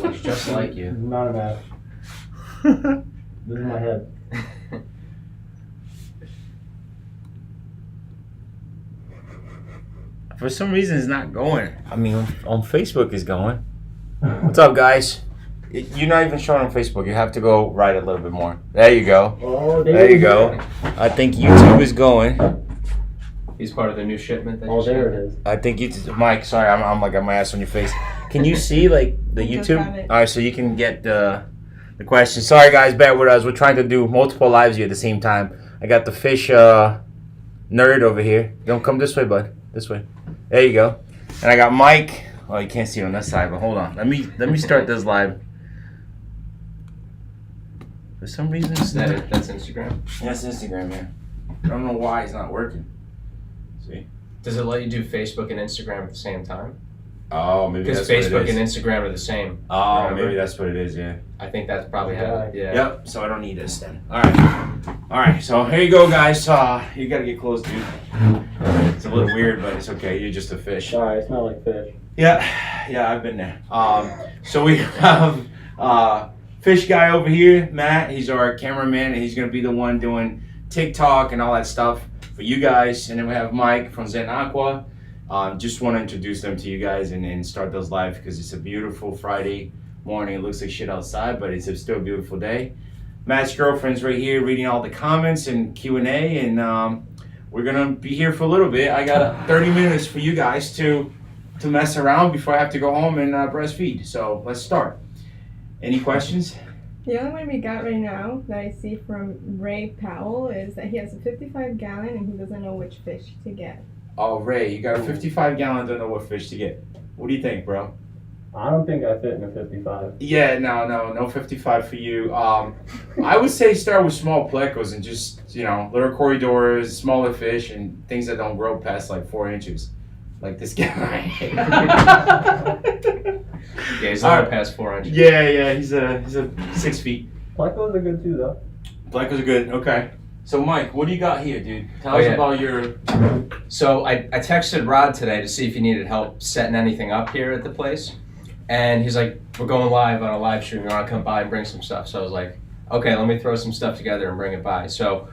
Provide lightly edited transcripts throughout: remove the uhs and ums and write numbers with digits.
Looks just like you. Not a match. This is my head. For some reason, it's not going. I mean, on Facebook, it's going. What's up, guys? You're not even showing on Facebook. You have to go right a little bit more. There you go. Oh, there you go. I think YouTube is going. He's part of the new shipment. That Oh, there it is. I think YouTube. Mike, sorry, I'm like got my ass on your face. Can you see like the YouTube? All right, so you can get the question. Sorry, guys, bear with us. We're trying to do multiple lives here at the same time. I got the fish nerd over here. Don't come this way, bud. This way. There you go. And I got Mike. Oh, you can't see it on that side, but hold on. Let me start this live. For some reason, it's not. That's Instagram. Yeah, it's Instagram, man. I don't know why it's not working. See? Does it let you do Facebook and Instagram at the same time? Oh, maybe that's what it is. Because Facebook and Instagram are the same. Oh, remember? maybe that's what it is, yeah. I think that's probably how it, yeah. Yep, so I don't need this then. Alright, so here you go, guys. You gotta get close, dude. It's a little weird, but it's okay. You're just a fish. Sorry, I smell like fish. Yeah, I've been there. So we have fish guy over here, Matt. He's our cameraman, and he's gonna be the one doing TikTok and all that stuff for you guys. And then we have Mike from Zen Aqua. Just want to introduce them to you guys and start those live because it's a beautiful Friday morning. It looks like shit outside, but it's still a beautiful day. Matt's girlfriend's right here reading all the comments and Q&A, and we're gonna be here for a little bit. I got 30 minutes for you guys to mess around before I have to go home and breastfeed. So let's start. Any questions? The only one we got right now that I see from Ray Powell is that he has a 55-gallon and he doesn't know which fish to get. Oh, Ray, you got a 55-gallon, don't know what fish to get. What do you think, bro? I don't think I fit in a 55. Yeah, no 55 for you. I would say start with small plecos and just, little corridors, smaller fish, and things that don't grow past like 4 inches. Like this guy. Yeah, he's not past 4 inches. Yeah, he's a 6 feet. Plecos are good too, though. Plecos are good, okay. So, Mike, what do you got here, dude? Tell us about your... So, I texted Rod today to see if he needed help setting anything up here at the place. And he's like, we're going live on a live stream. You want to come by and bring some stuff? So I was like, okay, let me throw some stuff together and bring it by. So,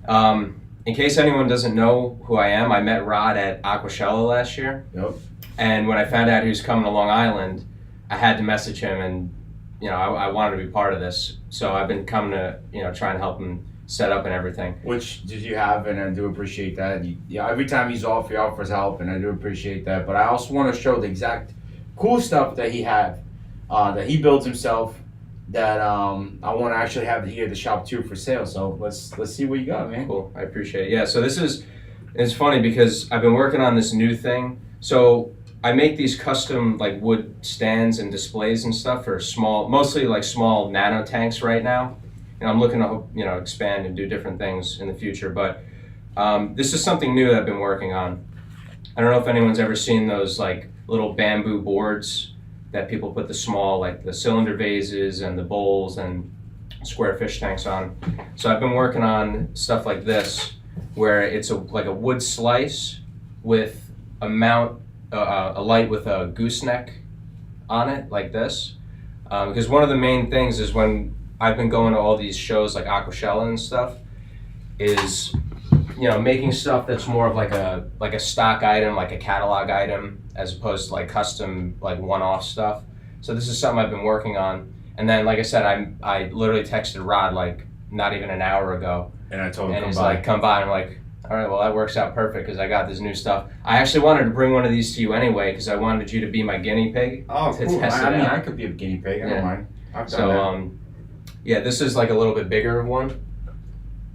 in case anyone doesn't know who I am, I met Rod at Aquashella last year. Yep. And when I found out he was coming to Long Island, I had to message him and, I wanted to be part of this. So I've been coming to, trying to help him set up and everything. Which did you have, and I do appreciate that. Every time he's off, he offers help, and I do appreciate that. But I also want to show the exact cool stuff that he had, that he builds himself, that I want to actually have here at the shop too for sale. So let's see what you got, man. Cool, I appreciate it. Yeah, so it's funny because I've been working on this new thing. So I make these custom like wood stands and displays and stuff for mostly like small nano tanks right now. And I'm looking to expand and do different things in the future. But this is something new that I've been working on. I don't know if anyone's ever seen those like little bamboo boards that people put the small, like the cylinder vases and the bowls and square fish tanks on. So I've been working on stuff like this, where it's like a wood slice with a light with a gooseneck on it, like this. Because one of the main things is when I've been going to all these shows like Aquashella and stuff, is making stuff that's more of like a stock item, like a catalog item, as opposed to like custom, like one-off stuff. So this is something I've been working on. And then, like I said, I literally texted Rod like not even an hour ago. And I told him and he's like, come by. And I'm like, all right, well, that works out perfect because I got this new stuff. I actually wanted to bring one of these to you anyway because I wanted you to be my guinea pig. Oh, to cool. Test it I mean, out. I could be a guinea pig. I don't mind. I've done that. Yeah, this is like a little bit bigger one.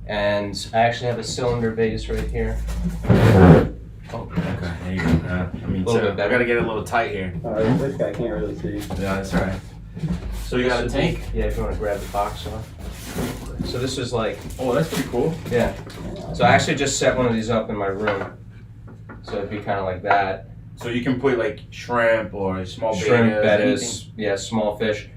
And I actually have a cylinder vase right here. Oh, okay. There you go. A little bit better. I gotta get it a little tight here. This guy can't really see. Yeah, that's all right. So you got a tank? Yeah, if you want to grab the box off. So this is like... Oh, that's pretty cool. Yeah. So I actually just set one of these up in my room. So it'd be kind of like that. So you can put like shrimp or small shrimp, bettas, yeah, small fish.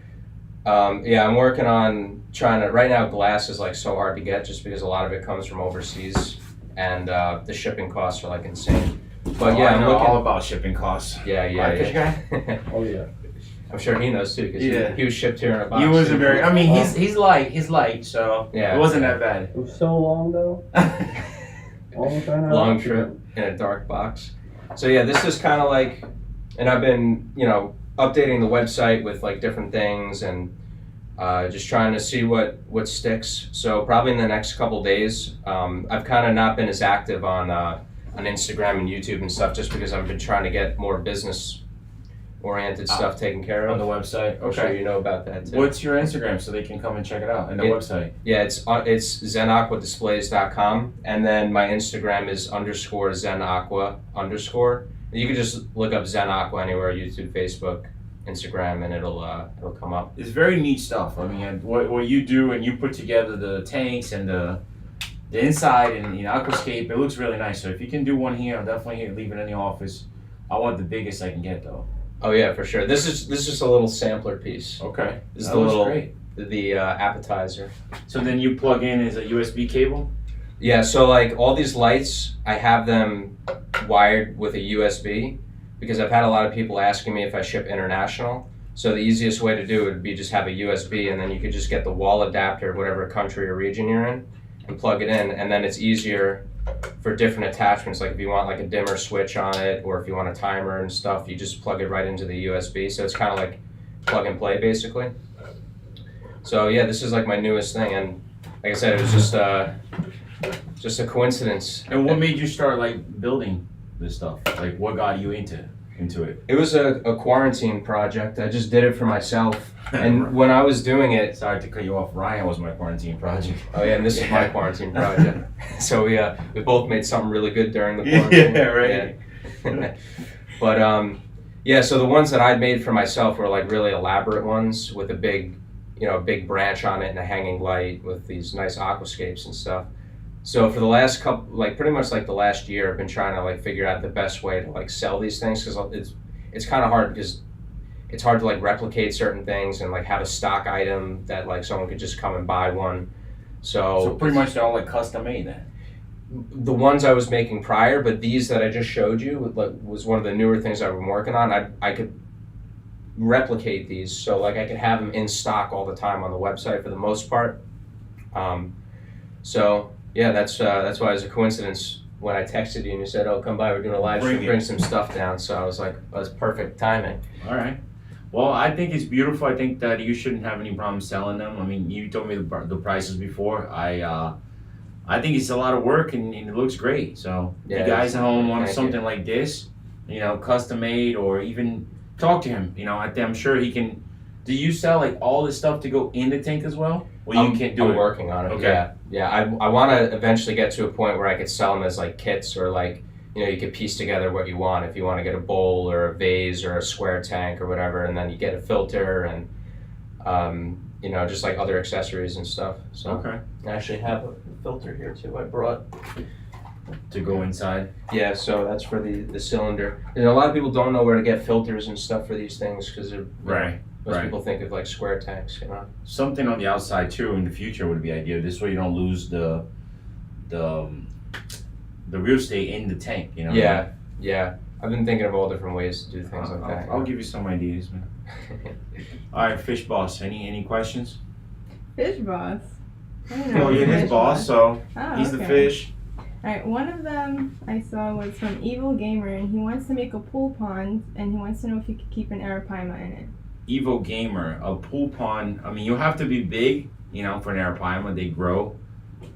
Yeah, I'm working on trying to... Right now, glass is like so hard to get just because a lot of it comes from overseas. And the shipping costs are like insane. But yeah, I'm looking all about shipping costs. Yeah. Fish guy? Oh yeah. I'm sure he knows too because Yeah. he was shipped here in a box. He wasn't very. I mean, he's light, so Yeah. it wasn't that bad. It was so long though. Almost ran out of Long oxygen. trip in a dark box. So yeah, this is kind of like, and I've been, updating the website with like different things and just trying to see what sticks. So probably in the next couple days, I've kind of not been as active on Instagram and YouTube and stuff just because I've been trying to get more business oriented stuff taken care On of. the website. I'm sure Okay. you know about that too. What's your Instagram so they can come and check it out and the website? Yeah, it's zenaqua.displays.com, and then my Instagram is _zenaqua_. You can just look up Zen Aqua anywhere, YouTube, Facebook, Instagram, and it'll come up. It's very neat stuff. I mean, what you do and you put together the tanks and the inside and aquascape, it looks really nice. So if you can do one here, I'll definitely leave it in the office. I want the biggest I can get though. Oh yeah, for sure. This is just a little sampler piece. Okay. This is That the looks little great. the appetizer. So then you plug in as a USB cable? Yeah, so like all these lights, I have them wired with a USB because I've had a lot of people asking me if I ship international. So the easiest way to do it would be just have a USB and then you could just get the wall adapter, whatever country or region you're in, and plug it in, and then it's easier for different attachments. Like if you want like a dimmer switch on it or if you want a timer and stuff, you just plug it right into the USB. So it's kind of like plug and play basically. So yeah, this is like my newest thing, and like I said, it was just a coincidence. And what made you start like building this stuff? Like what got you into it? It was a quarantine project. I just did it for myself. And when I was doing it, Sorry to cut you off. Ryan was my quarantine project. oh yeah, and this is my Yeah. quarantine project. So we both made something really good during the quarantine. Yeah, right. Yeah. But yeah, so the ones that I'd made for myself were like really elaborate ones with a big branch on it and a hanging light with these nice aquascapes and stuff. So for the last couple, like pretty much like the last year, I've been trying to like figure out the best way to like sell these things because it's kind of hard because it's hard to like replicate certain things and like have a stock item that like someone could just come and buy one. So pretty much they're all like custom made then. The ones I was making prior, but these that I just showed you was one of the newer things I've been working on. I could replicate these, so like I could have them in stock all the time on the website for the most part. So yeah, that's why it was a coincidence when I texted you and you said, "Oh, come by, we're doing a live stream, bring some stuff down." So I was like, that's perfect timing. All right. Well, I think it's beautiful. I think that you shouldn't have any problem selling them. I mean, you told me the prices before. I think it's a lot of work and it looks great. So if Yeah, you guys at home want thank something like this, custom made, or even talk to him. I'm sure he can. Do you sell like all this stuff to go in the tank as well? Well, you can't do I'm it. working on it. Okay. Yeah. I want to eventually get to a point where I could sell them as like kits or like you could piece together what you want. If you want to get a bowl or a vase or a square tank or whatever, and then you get a filter and just like other accessories and stuff. So Okay. I actually have a filter here too. I brought. To go inside. Yeah, so that's for the cylinder. And a lot of people don't know where to get filters and stuff for these things because Right. most right. people think of like square tanks, Something on the outside too in the future would be ideal. This way you don't lose the real estate in the tank. Yeah. I've been thinking of all different ways to do things like that. I'll give you some ideas, man. All right, Fish Boss. Any questions? Fish boss. I don't know Oh, you're his fish boss, so Oh, he's the okay. fish. Alright, one of them I saw was from Evil Gamer, and he wants to make a pool pond, and he wants to know if you could keep an arapaima in it. Evo Gamer, a pool pond. I mean, you have to be big, for an arapaima. They grow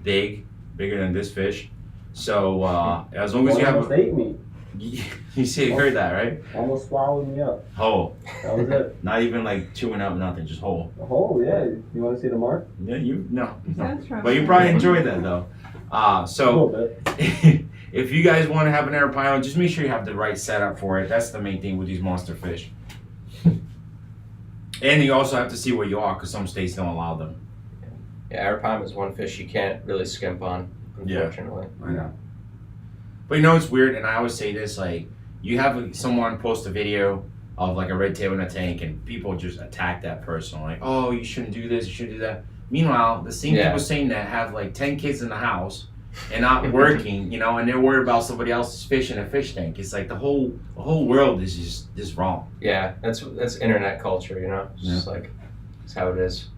bigger than this fish. So as long as you have, Almost ate me. you see, you heard that, right? Almost swallowed me up. Whole, That was it. not even like chewing up nothing, just whole. Oh yeah. You want to see the mark? Yeah, no. Sounds But you probably enjoy that though. A So little bit. if you guys want to have an arapaima, just make sure you have the right setup for it. That's the main thing with these monster fish. And you also have to see where you are, because some states don't allow them. Yeah, arapaima is one fish you can't really skimp on, unfortunately. I know. But it's weird, and I always say this, like, you have someone post a video of like a red tail in a tank, and people just attack that person, like, oh, you shouldn't do this, you shouldn't do that. Meanwhile, the same Yeah. people saying that have like 10 kids in the house, and not working, you know, and they're worried about somebody else's fish in a fish tank. It's like the whole world is just wrong. Yeah, that's internet culture, you know. It's just like it's how it is.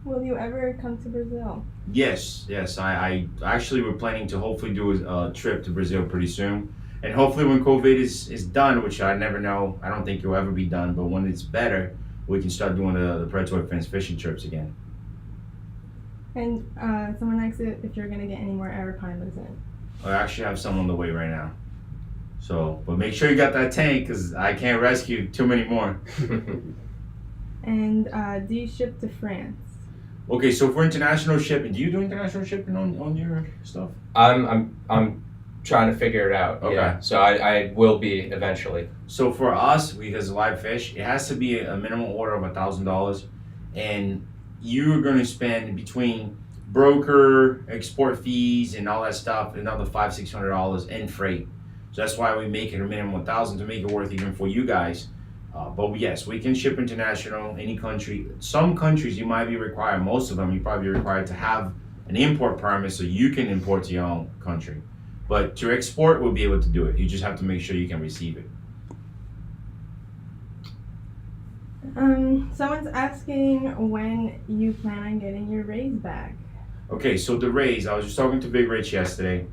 Will you ever come to Brazil? Yes. I actually we're planning to hopefully do a trip to Brazil pretty soon. And hopefully when COVID is done, which I never know, I don't think it'll ever be done, but when it's better, we can start doing the Predatory Fins fishing trips again. And someone asked if you're gonna get any more Arapilas in. I actually have some on the way right now. So, but make sure you got that tank because I can't rescue too many more. And do you ship to France? Okay, so for international shipping, do you do international shipping on your stuff? I'm trying to figure it out. Okay. Yeah. So I will be eventually. So for us, because live fish, it has to be a minimum order of $1,000, and you're going to spend between broker, export fees, and all that stuff, another $500-600 in freight. So that's why we make it a minimum $1,000 to make it worth even for you guys. But yes, we can ship international, any country. Some countries you might be required, most of them you probably be required to have an import permit so you can import to your own country. But to export, we'll be able to do it. You just have to make sure you can receive it. Someone's asking when you plan on getting your rays back. Okay, so the raise, I was just talking to Big Rich yesterday.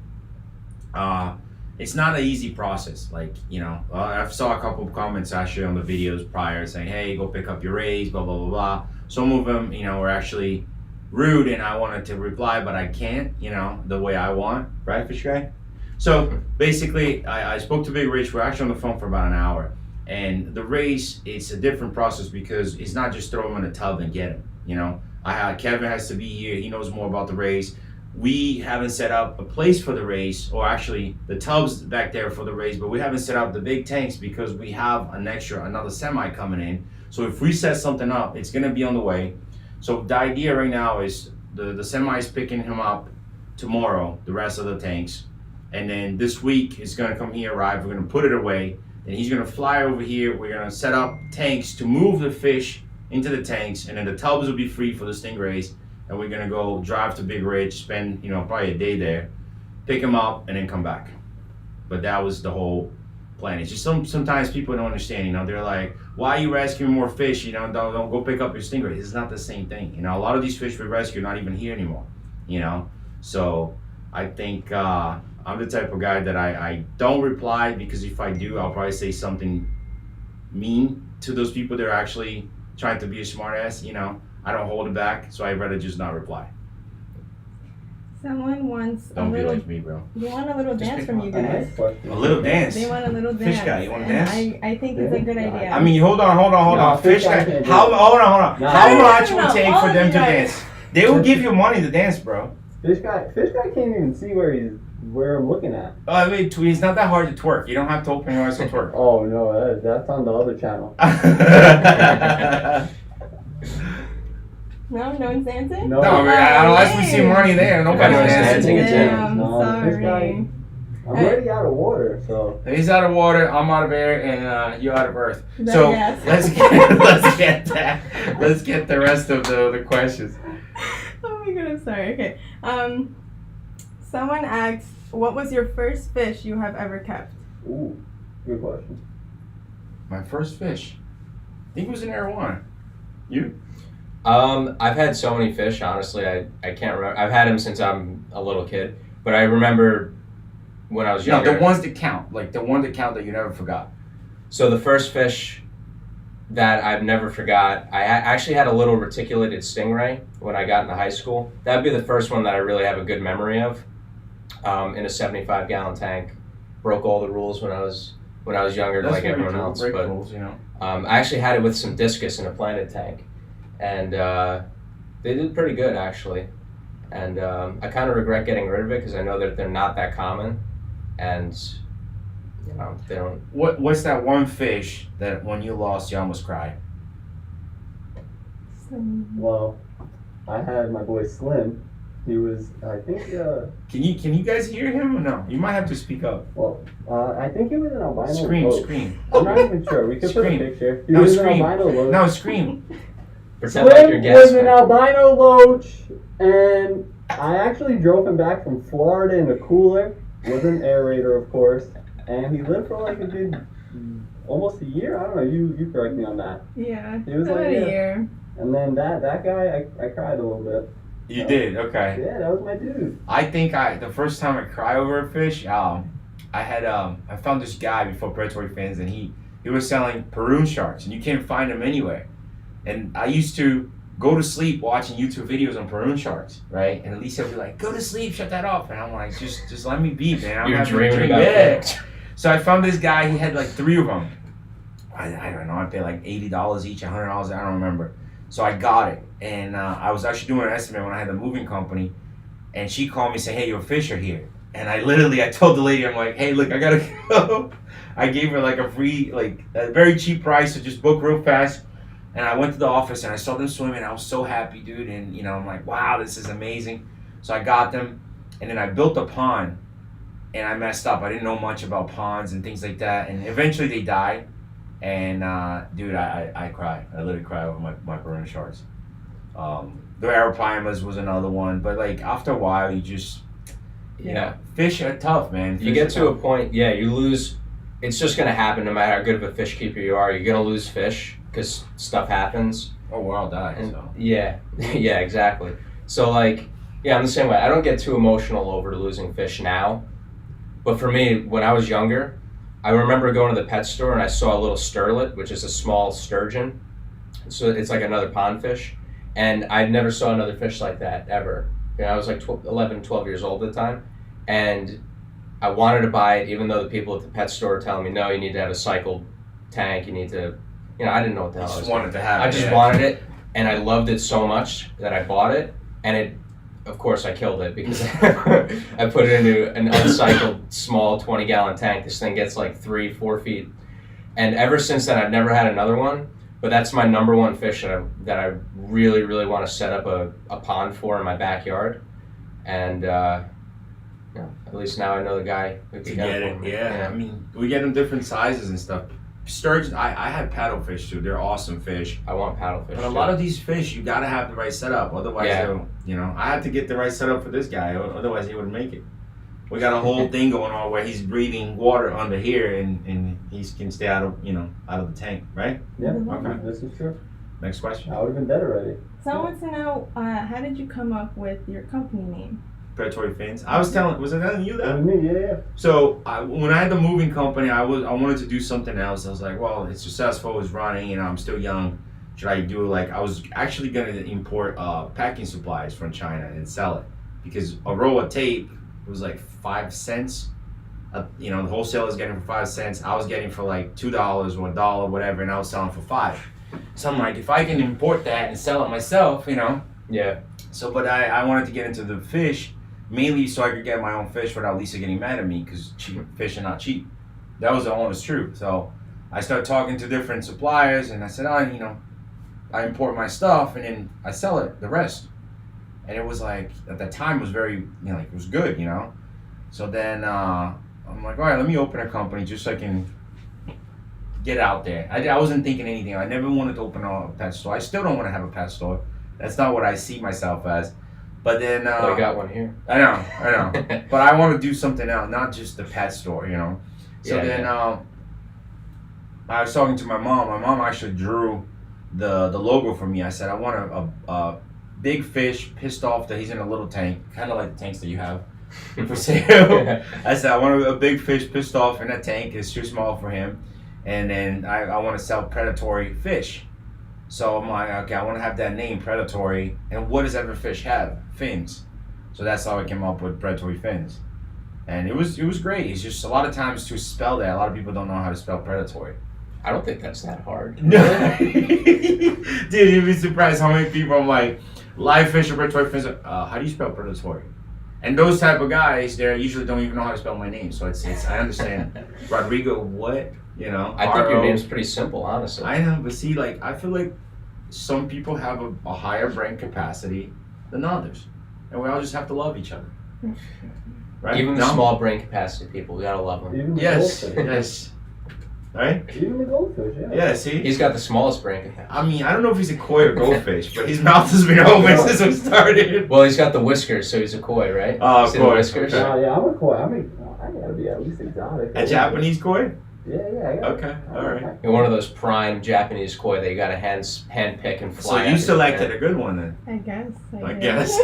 It's not an easy process. Like, you know, I saw a couple of comments actually on the videos prior saying, hey, go pick up your raise, blah, blah, blah, blah. Some of them, you know, were actually rude and I wanted to reply, but I can't, you know, the way I want. Right, Fish Guy? So basically, I spoke to Big Rich. We're actually on the phone for about an hour. And the race, it's a different process because it's not just throw them in a tub and get them, you know. Kevin has to be here. He knows more about the race. We haven't set up a place for the race, or actually the tubs back there for the race, but we haven't set up the big tanks because we have another semi coming in. So if we set something up, it's gonna be on the way. So the idea right now is the semi is picking him up tomorrow, the rest of the tanks. And then this week it's gonna come here, arrive, we're gonna put it away, and he's gonna fly over here, we're gonna set up tanks to move the fish into the tanks, and then the tubs will be free for the stingrays. And we're gonna go drive to Big Ridge, spend, you know, probably a day there, pick them up, and then come back. But that was the whole plan. It's just sometimes people don't understand, you know, they're like, why are you rescuing more fish? You know, don't go pick up your stingrays. It's not the same thing. You know, a lot of these fish we rescue are not even here anymore, you know? So I think I'm the type of guy that I don't reply, because if I do, I'll probably say something mean to those people that are actually trying to be a smart ass, you know? I don't hold it back, so I'd rather just not reply. Someone wants Don't be like me, bro. They want a little dance pick from one. you guys. A little dance. They want a little dance. Fish guy, you want to and dance? I think it's a good idea. I mean, hold on. No, Fish guy, can't do hold it. on. No. How much No, would it take all for of them you to guys. dance? They will give you money to dance, bro. Fish guy can't even see where I'm looking at. I mean, it's not that hard to twerk. You don't have to open your eyes to twerk. Oh no, that's on the other channel. No one's dancing? No. No, unless we see money there, nobody's Everyone's dancing. dancing. Damn, No, fish guy. sorry. I'm already out of water, so. He's out of water, I'm out of air, and you're out of earth. That- So yes. let's get the rest of the questions. Oh my god, I'm sorry. Okay. Someone asked, what was your first fish you have ever kept? Ooh, good question. My first fish, I think it was in arowana. You? I've had so many fish, honestly, I can't remember. I've had them since I'm a little kid, but I remember when I was No, younger. the ones that count, like the one that count that you never forgot. So the first fish that I've never forgot, I actually had a little reticulated stingray when I got into high school. That'd be the first one that I really have a good memory of. In a 75-gallon tank. Broke all the rules when I was younger, like everyone else. But rules, you know. I actually had it with some discus in a planted tank, and they did pretty good actually. And I kind of regret getting rid of it because I know that they're not that common, and you know they don't. What's that one fish that when you lost you almost cried? Well, I had my boy Slim. He was, I think, Can you guys hear him or no? You might have to speak up. I think he was an albino Scream, loach. scream. I'm not even sure. We could put a Scream. picture. He No, was scream. an albino loach. No, scream. Pretend like you're Slim was gasping. an albino loach, and I actually drove him back from Florida in a cooler with an aerator, of course, and he lived for like a good almost a year. I don't know. You correct me on that. Yeah, He was about like, a yeah. year. And then that guy, I cried a little bit. You did, okay. Yeah, that was my dude. I think the first time I cried over a fish, I found this guy before Predatory Fins, and he was selling Peru sharks, and you can't find them anywhere. And I used to go to sleep watching YouTube videos on Peru sharks, right? And Alicia would be like, "Go to sleep, shut that off." And I'm like, "Just let me be, man. I'm You're having a dreaming dream." about Yeah. fish. So I found this guy. He had like 3 of them. I don't know. I paid like $80 each, $100. I don't remember. So I got it, and I was actually doing an estimate when I had the moving company, and she called me saying, "Hey, your fish are here." And I told the lady, I'm like, "Hey, look, I gotta go." I gave her like a free, like a very cheap price, so just book real fast. And I went to the office and I saw them swimming. I was so happy, dude. And I'm like, wow, this is amazing. So I got them, and then I built a pond, and I messed up. I didn't know much about ponds and things like that. And eventually they died. And dude, I cried. I literally cried over my Peru sharks. The Arapimas was another one, but like after a while, you just fish are tough, man. You get to a point, you lose. It's just gonna happen no matter how good of a fish keeper you are. You're gonna lose fish because stuff happens. Oh, we're all dying. And So. yeah, exactly. So like, I'm the same way. I don't get too emotional over losing fish now, but for me, when I was younger, I remember going to the pet store and I saw a little sterlet, which is a small sturgeon. So it's like another pond fish, and I never saw another fish like that ever. I was like 11, 12 years old at the time, and I wanted to buy it, even though the people at the pet store were telling me, no, you need to have a cycled tank, you need to, I didn't know what the hell I was wanted to have it. I just wanted it, and I loved it so much that I bought it, and it, of course, I killed it because I put it into an uncycled small 20-gallon tank. This thing gets like 3-4 feet, and ever since then, I've never had another one. But that's my number one fish that I really, really want to set up a pond for in my backyard, and at least now I know the guy who To can get it it, for me. yeah. I mean, we get them different sizes and stuff. Sturgeon, I had paddlefish too. They're awesome fish. I want paddlefish. But a lot of these fish, you gotta have the right setup. Otherwise, they'll, I had to get the right setup for this guy. Otherwise, he wouldn't make it. We got a whole thing going on where he's breathing water under here, and he can stay out of the tank, right? Yeah, Okay. this is true. Next question. I would have been dead already. So I want to know, how did you come up with your company name? Predatory Fins. I was telling you That that? was me, yeah. So when I had the moving company, I wanted to do something else. I was like, well, it's successful, it's running, I'm still young. Should I do I was actually gonna import packing supplies from China and sell it, because a roll of tape was like 5 cents. The wholesaler is getting for 5 cents. I was getting for like $2 or $1, whatever, and I was selling for 5. So I'm like, if I can import that and sell it myself, Yeah. So, but I wanted to get into the fish, mainly so I could get my own fish without Lisa getting mad at me, because cheap fish are not cheap. That was the honest truth. So I started talking to different suppliers, and I said, I import my stuff and then I sell it, the rest. And it was like, at the time was very, it was good, So then I'm like, all right, let me open a company just so I can get out there. I wasn't thinking anything. I never wanted to open a pet store. I still don't want to have a pet store. That's not what I see myself as. But then I got one here. I know. But I want to do something else, not just the pet store, So then I was talking to my mom. My mom actually drew the logo for me. I said, I want a big fish pissed off that he's in a little tank, kind of like the tanks that you have for sale. I said, I want a big fish pissed off in a tank. It's too small for him. And then I want to sell predatory fish. So I'm like, okay, I want to have that name, Predatory. And what does every fish have? Fins. So that's how I came up with Predatory Fins. And it was great. It's just a lot of times to spell that, a lot of people don't know how to spell predatory. I don't think that's that hard. Dude, you'd be surprised how many people I'm like, live fish or predatory fins, how do you spell predatory? And those type of guys, they usually don't even know how to spell my name. So it's I understand. Rodrigo, what? I think your name's pretty simple, honestly. I know, but see, I feel like some people have a higher brain capacity than others. And we all just have to love each other. Right? Even the small brain capacity people, we gotta love them. Even the Yes, bullshit. yes. right? Even the goldfish, yeah. Yeah, see? He's got the smallest brain. I mean, I don't know if he's a koi or goldfish, but his mouth has been open since we started. Well, he's got the whiskers, so he's a koi, right? Oh, See the koi. whiskers? Okay. Yeah, I'm a koi. I gotta be at least exotic. A Japanese koi? Yeah, I got Okay, alright. You're one of those prime Japanese koi that you gotta hand pick and So fly. you out. selected a good one then. I guess. I did. guess.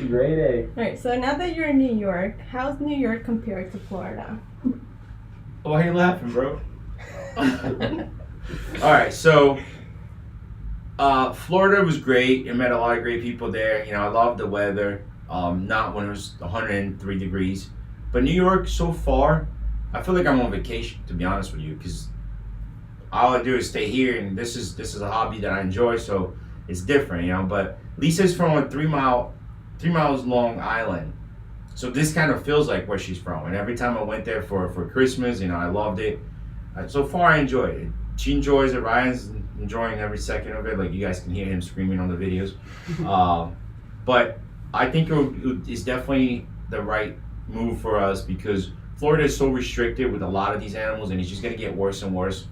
Grade A. Alright, so now that you're in New York, how's New York compared to Florida? Why are you laughing, bro? Alright, so Florida was great. I met a lot of great people there. You know, I love the weather. Not when it was 103 degrees. But New York, so far, I feel like I'm on vacation, to be honest with you, because all I do is stay here, and this is a hobby that I enjoy, so it's different, you know. But Lisa's from a 3 miles long island, so this kind of feels like where she's from. And every time I went there for Christmas, you know, I loved it. So far, I enjoyed it. She enjoys it. Ryan's enjoying every second of it. Like, you guys can hear him screaming on the videos. But I think it's definitely the right move for us because Florida is so restricted with a lot of these animals, and it's just gonna get worse and worse.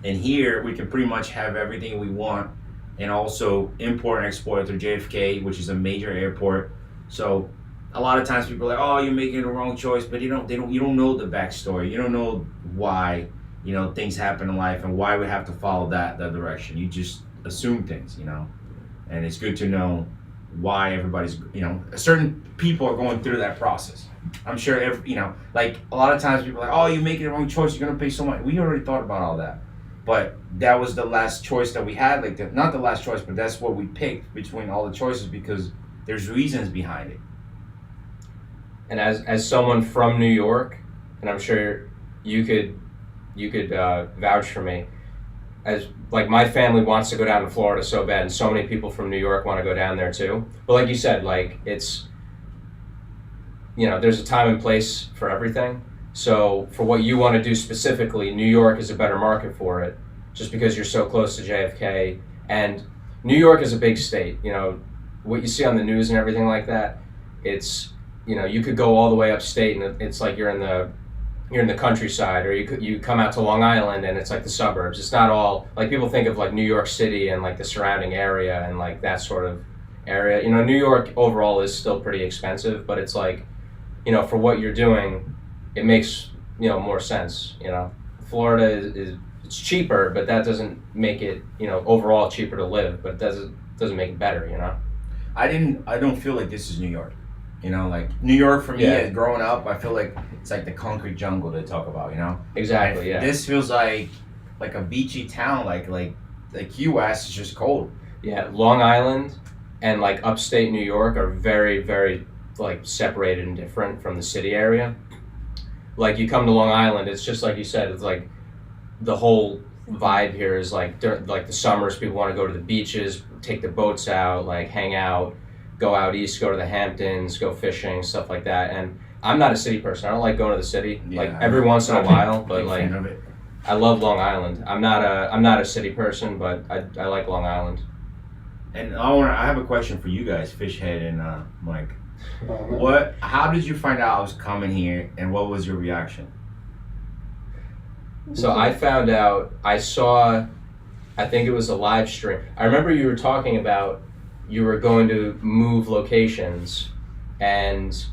And here we can pretty much have everything we want, and also import and export through JFK, which is a major airport. So a lot of times people are like, "Oh, you're making the wrong choice," but you don't know the backstory. You don't know why things happen in life and why we have to follow that direction. You just assume things, and it's good to know why everybody's certain people are going through that process. I'm sure like a lot of times people are like, "Oh, you're making the wrong choice, you're gonna pay so much." We already thought about all that, but that was the last choice that we had. Like not the last choice, but that's what we picked between all the choices because there's reasons behind it. And as someone from New York, and I'm sure you could vouch for me, as like my family wants to go down to Florida so bad, and so many people from New York want to go down there too. But like you said, like it's there's a time and place for everything. So for what you want to do specifically, New York is a better market for it, just because you're so close to JFK. And New York is a big state. What you see on the news and everything like that, it's you could go all the way upstate and it's like you're in the countryside, or you come out to Long Island and it's like the suburbs. It's not all like people think of like New York City and like the surrounding area and like that sort of area. New York overall is still pretty expensive, but it's like for what you're doing, it makes more sense. Florida is it's cheaper, but that doesn't make it overall cheaper to live, but it doesn't make it better. I don't feel like this is New York. Like New York for me, as growing up, I feel like it's like the concrete jungle they talk about. Exactly. Yeah. This feels like a beachy town, like US is just cold. Yeah, Long Island and like upstate New York are very, very like separated and different from the city area. Like you come to Long Island, it's just like you said, it's like the whole vibe here is like the summers, people want to go to the beaches, take the boats out, like hang out, go out east, go to the Hamptons, go fishing, stuff like that. And I'm not a city person. I don't like going to the city. Like every once in a while, but like I love Long Island. I'm not a city person, but I like Long Island. And I have a question for you guys, Fishhead and Mike. How did you find out I was coming here, and what was your reaction? So I found out, I think it was a live stream. I remember you were talking about you were going to move locations, and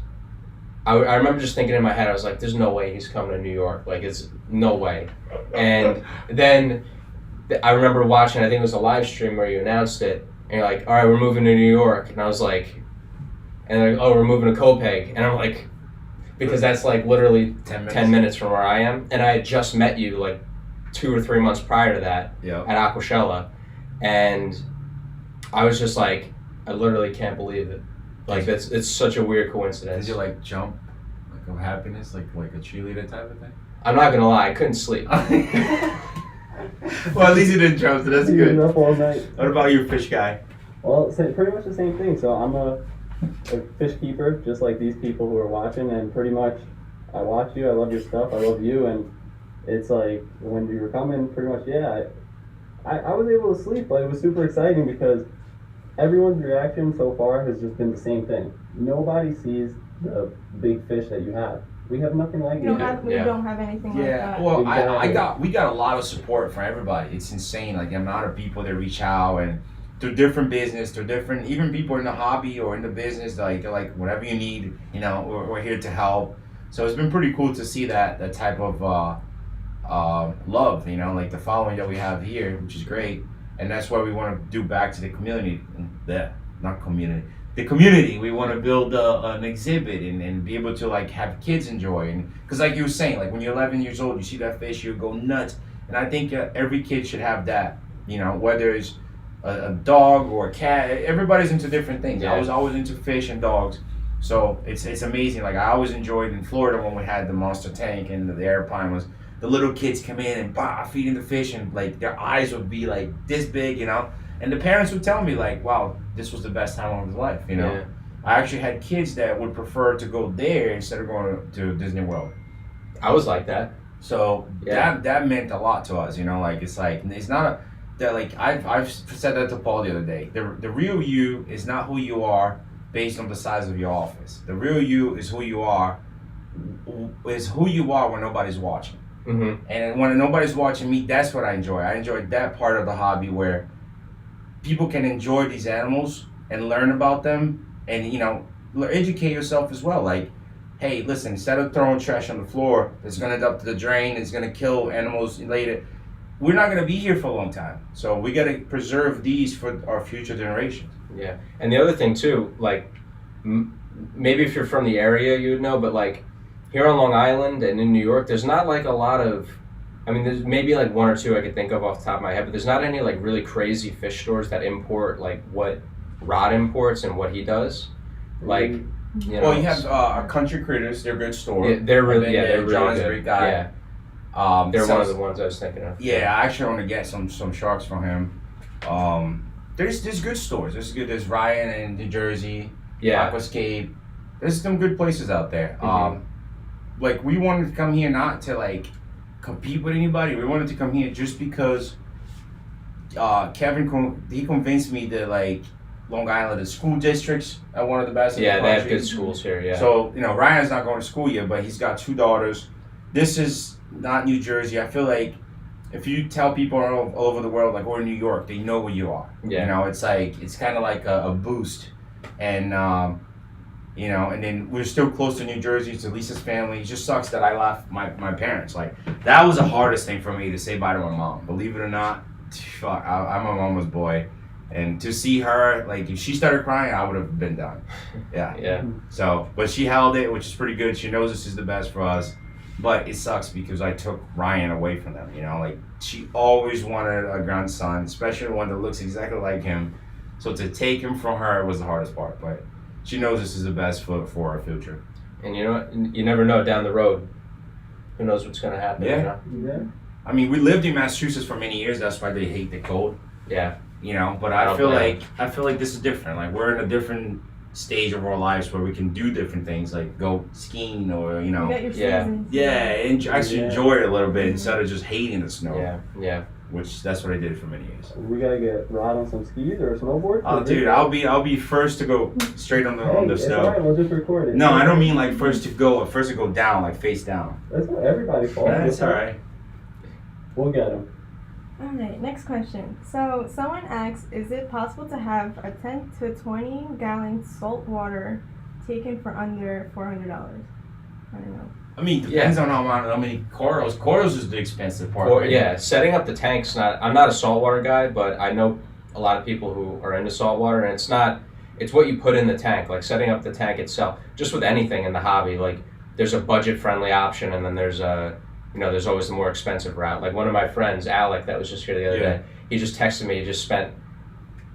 I remember just thinking in my head, I was like, there's no way he's coming to New York. Like, it's no way. And then I remember watching, I think it was a live stream where you announced it, and you're like, all right, we're moving to New York. And I was like, oh, we're moving to Copiague. And I'm like, because that's like literally 10 minutes from where I am. And I had just met you like 2 or 3 months prior to that at Aquashella. And I was just like, I literally can't believe it. Like it's such a weird coincidence. Did you like jump, like of happiness, like a cheerleader type of thing? I'm not gonna lie, I couldn't sleep. Well, at least you didn't jump, so that's good. Up all night. What about you, fish guy? Well, pretty much the same thing. So I'm a fish keeper, just like these people who are watching, and pretty much I watch you, I love your stuff, I love you, and it's like when you were coming, pretty much, I was able to sleep, but it was super exciting because everyone's reaction so far has just been the same thing. Nobody sees the big fish that you have. We have nothing like We don't it. have we Yeah. don't have anything like that. Well, Exactly. we got a lot of support from everybody. It's insane, like the amount of people that reach out and through different business, through different even people in the hobby or in the business, like they're like whatever you need, you know, we're here to help. So it's been pretty cool to see that type of love, you know, like the following that we have here, which is great, and that's what we want to do back to the community. The community. We want to build an exhibit and be able to like have kids enjoy, and because like you were saying, like when you're 11 years old, you see that fish, you go nuts, and I think every kid should have that, you know, whether it's a dog or a cat. Everybody's into different things. Yeah. I was always into fish and dogs. So it's amazing. Like I always enjoyed in Florida when we had the monster tank and the airplane was the little kids come in and feeding the fish and like their eyes would be like this big, you know. And the parents would tell me like, wow, this was the best time of his life, you know. Yeah. I actually had kids that would prefer to go there instead of going to Disney World. I was like that. So Yeah. that meant a lot to us, you know. Like it's not a that like I've said that to Paul the other day. The real you is not who you are based on the size of your office. The real you is who you are when nobody's watching. Mm-hmm. And when nobody's watching me, that's what I enjoy. I enjoy that part of the hobby where people can enjoy these animals and learn about them, and you know, educate yourself as well. Like, hey, listen, instead of throwing trash on the floor that's gonna end up to the drain, it's gonna kill animals later. We're not gonna be here for a long time, so we gotta preserve these for our future generations. Yeah, and the other thing too, like maybe if you're from the area, you would know, but like here on Long Island and in New York, there's not like a lot of. I mean, there's maybe like one or two I could think of off the top of my head, but there's not any like really crazy fish stores that import like what Rod imports and what he does. Like, you know. Well, you have our Country Critters. They're a good store. Yeah, they're really, I've been there. they're John's really a good. great guy. Yeah, they're one of the ones I was thinking of. Yeah, I actually want to get some sharks from him. There's good stores. There's Ryan in New Jersey. Yeah. Aquascape. There's some good places out there. Mhm. Like we wanted to come here not to like compete with anybody. We wanted to come here just because Kevin he convinced me that like Long Island, the school districts are one of the best. Yeah, in the they have country. good schools here. Yeah. So you know Ryan's not going to school yet, but he's got 2 daughters. This is not New Jersey. I feel like if you tell people all over the world like we're in New York, they know where you are. Yeah. You know, it's kind of like a boost, and you know, and then we're still close to New Jersey, to Lisa's family. It just sucks that I left my parents. Like that was the hardest thing for me to say bye to my mom. Believe it or not, fuck, I'm a mama's boy, and to see her, like if she started crying, I would have been done. Yeah. Yeah. So, but she held it, which is pretty good. She knows this is the best for us. But it sucks because I took Ryan away from them, you know, like she always wanted a grandson, especially one that looks exactly like him. So to take him from her was the hardest part, but she knows this is the best for our future. And you know what? You never know down the road. Who knows what's going to happen? Yeah. You know? Yeah. I mean, we lived in Massachusetts for many years. That's why they hate the cold, Yeah. you know, but I I don't feel blame like this is different. Like we're in a different stage of our lives where we can do different things, like go skiing or, you know. You got your Yeah. seasons. Yeah, and actually Yeah. enjoy it a little bit instead of just hating the snow. Yeah. Yeah. Which that's what I did for many years. We gotta get Rod on some skis or a snowboard. Oh, dude, I'll be first to go straight on the It's snow. alright, we'll just record it. No, I don't mean like first to go down, like face down. That's what everybody falls. That's all right. We'll get him. Alright, next question. So someone asks, is it possible to have a 10 to 20 gallon salt water taken for under $400? I don't know. I mean, depends on how many corals. Corals is the expensive part. Or, right? yeah, setting up the tank's not. I'm not a saltwater guy, but I know a lot of people who are into saltwater, and it's what you put in the tank. Like setting up the tank itself. Just with anything in the hobby, like there's a budget-friendly option, and then there's there's always the more expensive route. Like one of my friends, Alec, that was just here the other day. He just texted me. He just spent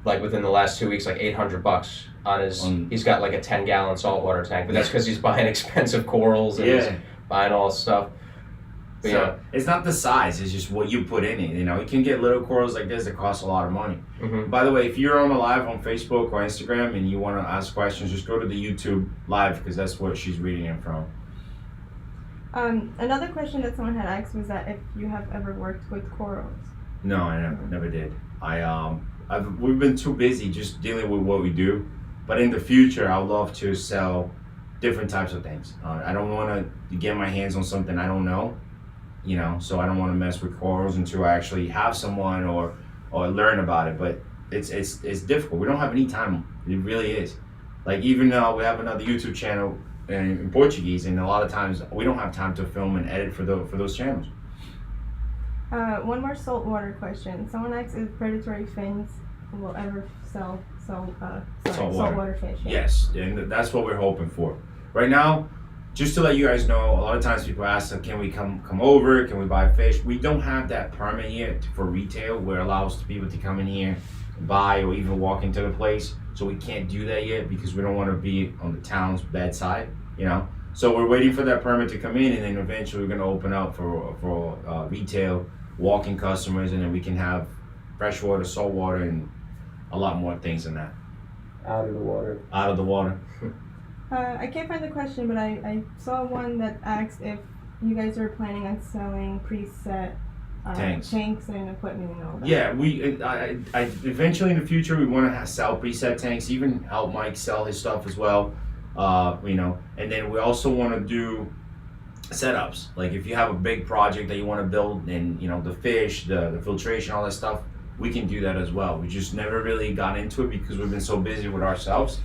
like within the last 2 weeks like $800 on his. He's got like a 10-gallon saltwater tank, but that's because he's buying expensive corals and he's buying all this stuff. But So it's not the size; it's just what you put in it. You know, you can get little corals like this that cost a lot of money. Mm-hmm. By the way, if you're on a live on Facebook or Instagram and you want to ask questions, just go to the YouTube live because that's what she's reading it from. Another question that someone had asked was that if you have ever worked with corals. No, I never did. We've been too busy just dealing with what we do. But in the future, I'd love to sell different types of things. I don't want to get my hands on something I don't know, you know, so I don't want to mess with corals until I actually have someone or learn about it. But it's difficult. We don't have any time. It really is. Like, even though we have another YouTube channel in Portuguese, and a lot of times we don't have time to film and edit for those channels. One more saltwater question. Someone asks if Predatory Fins will ever sell saltwater fish. Yeah. Yes, and that's what we're hoping for. Right now, just to let you guys know, a lot of times people ask, can we come over? Can we buy fish? We don't have that permit yet for retail where it allows people to come in here, buy, or even walk into the place. So we can't do that yet because we don't want to be on the town's bad side, you know. So we're waiting for that permit to come in, and then eventually we're going to open up for retail, walking customers, and then we can have freshwater, saltwater, and a lot more things than that. Out of the water. Out of the water. I can't find the question, but I saw one that asked if you guys are planning on selling preset tanks and equipment and all that. Yeah, I eventually in the future we want to sell preset tanks, even help Mike sell his stuff as well. You know, and then we also want to do setups. Like, if you have a big project that you want to build, and you know, the fish, the filtration, all that stuff, we can do that as well. We just never really got into it because we've been so busy with ourselves.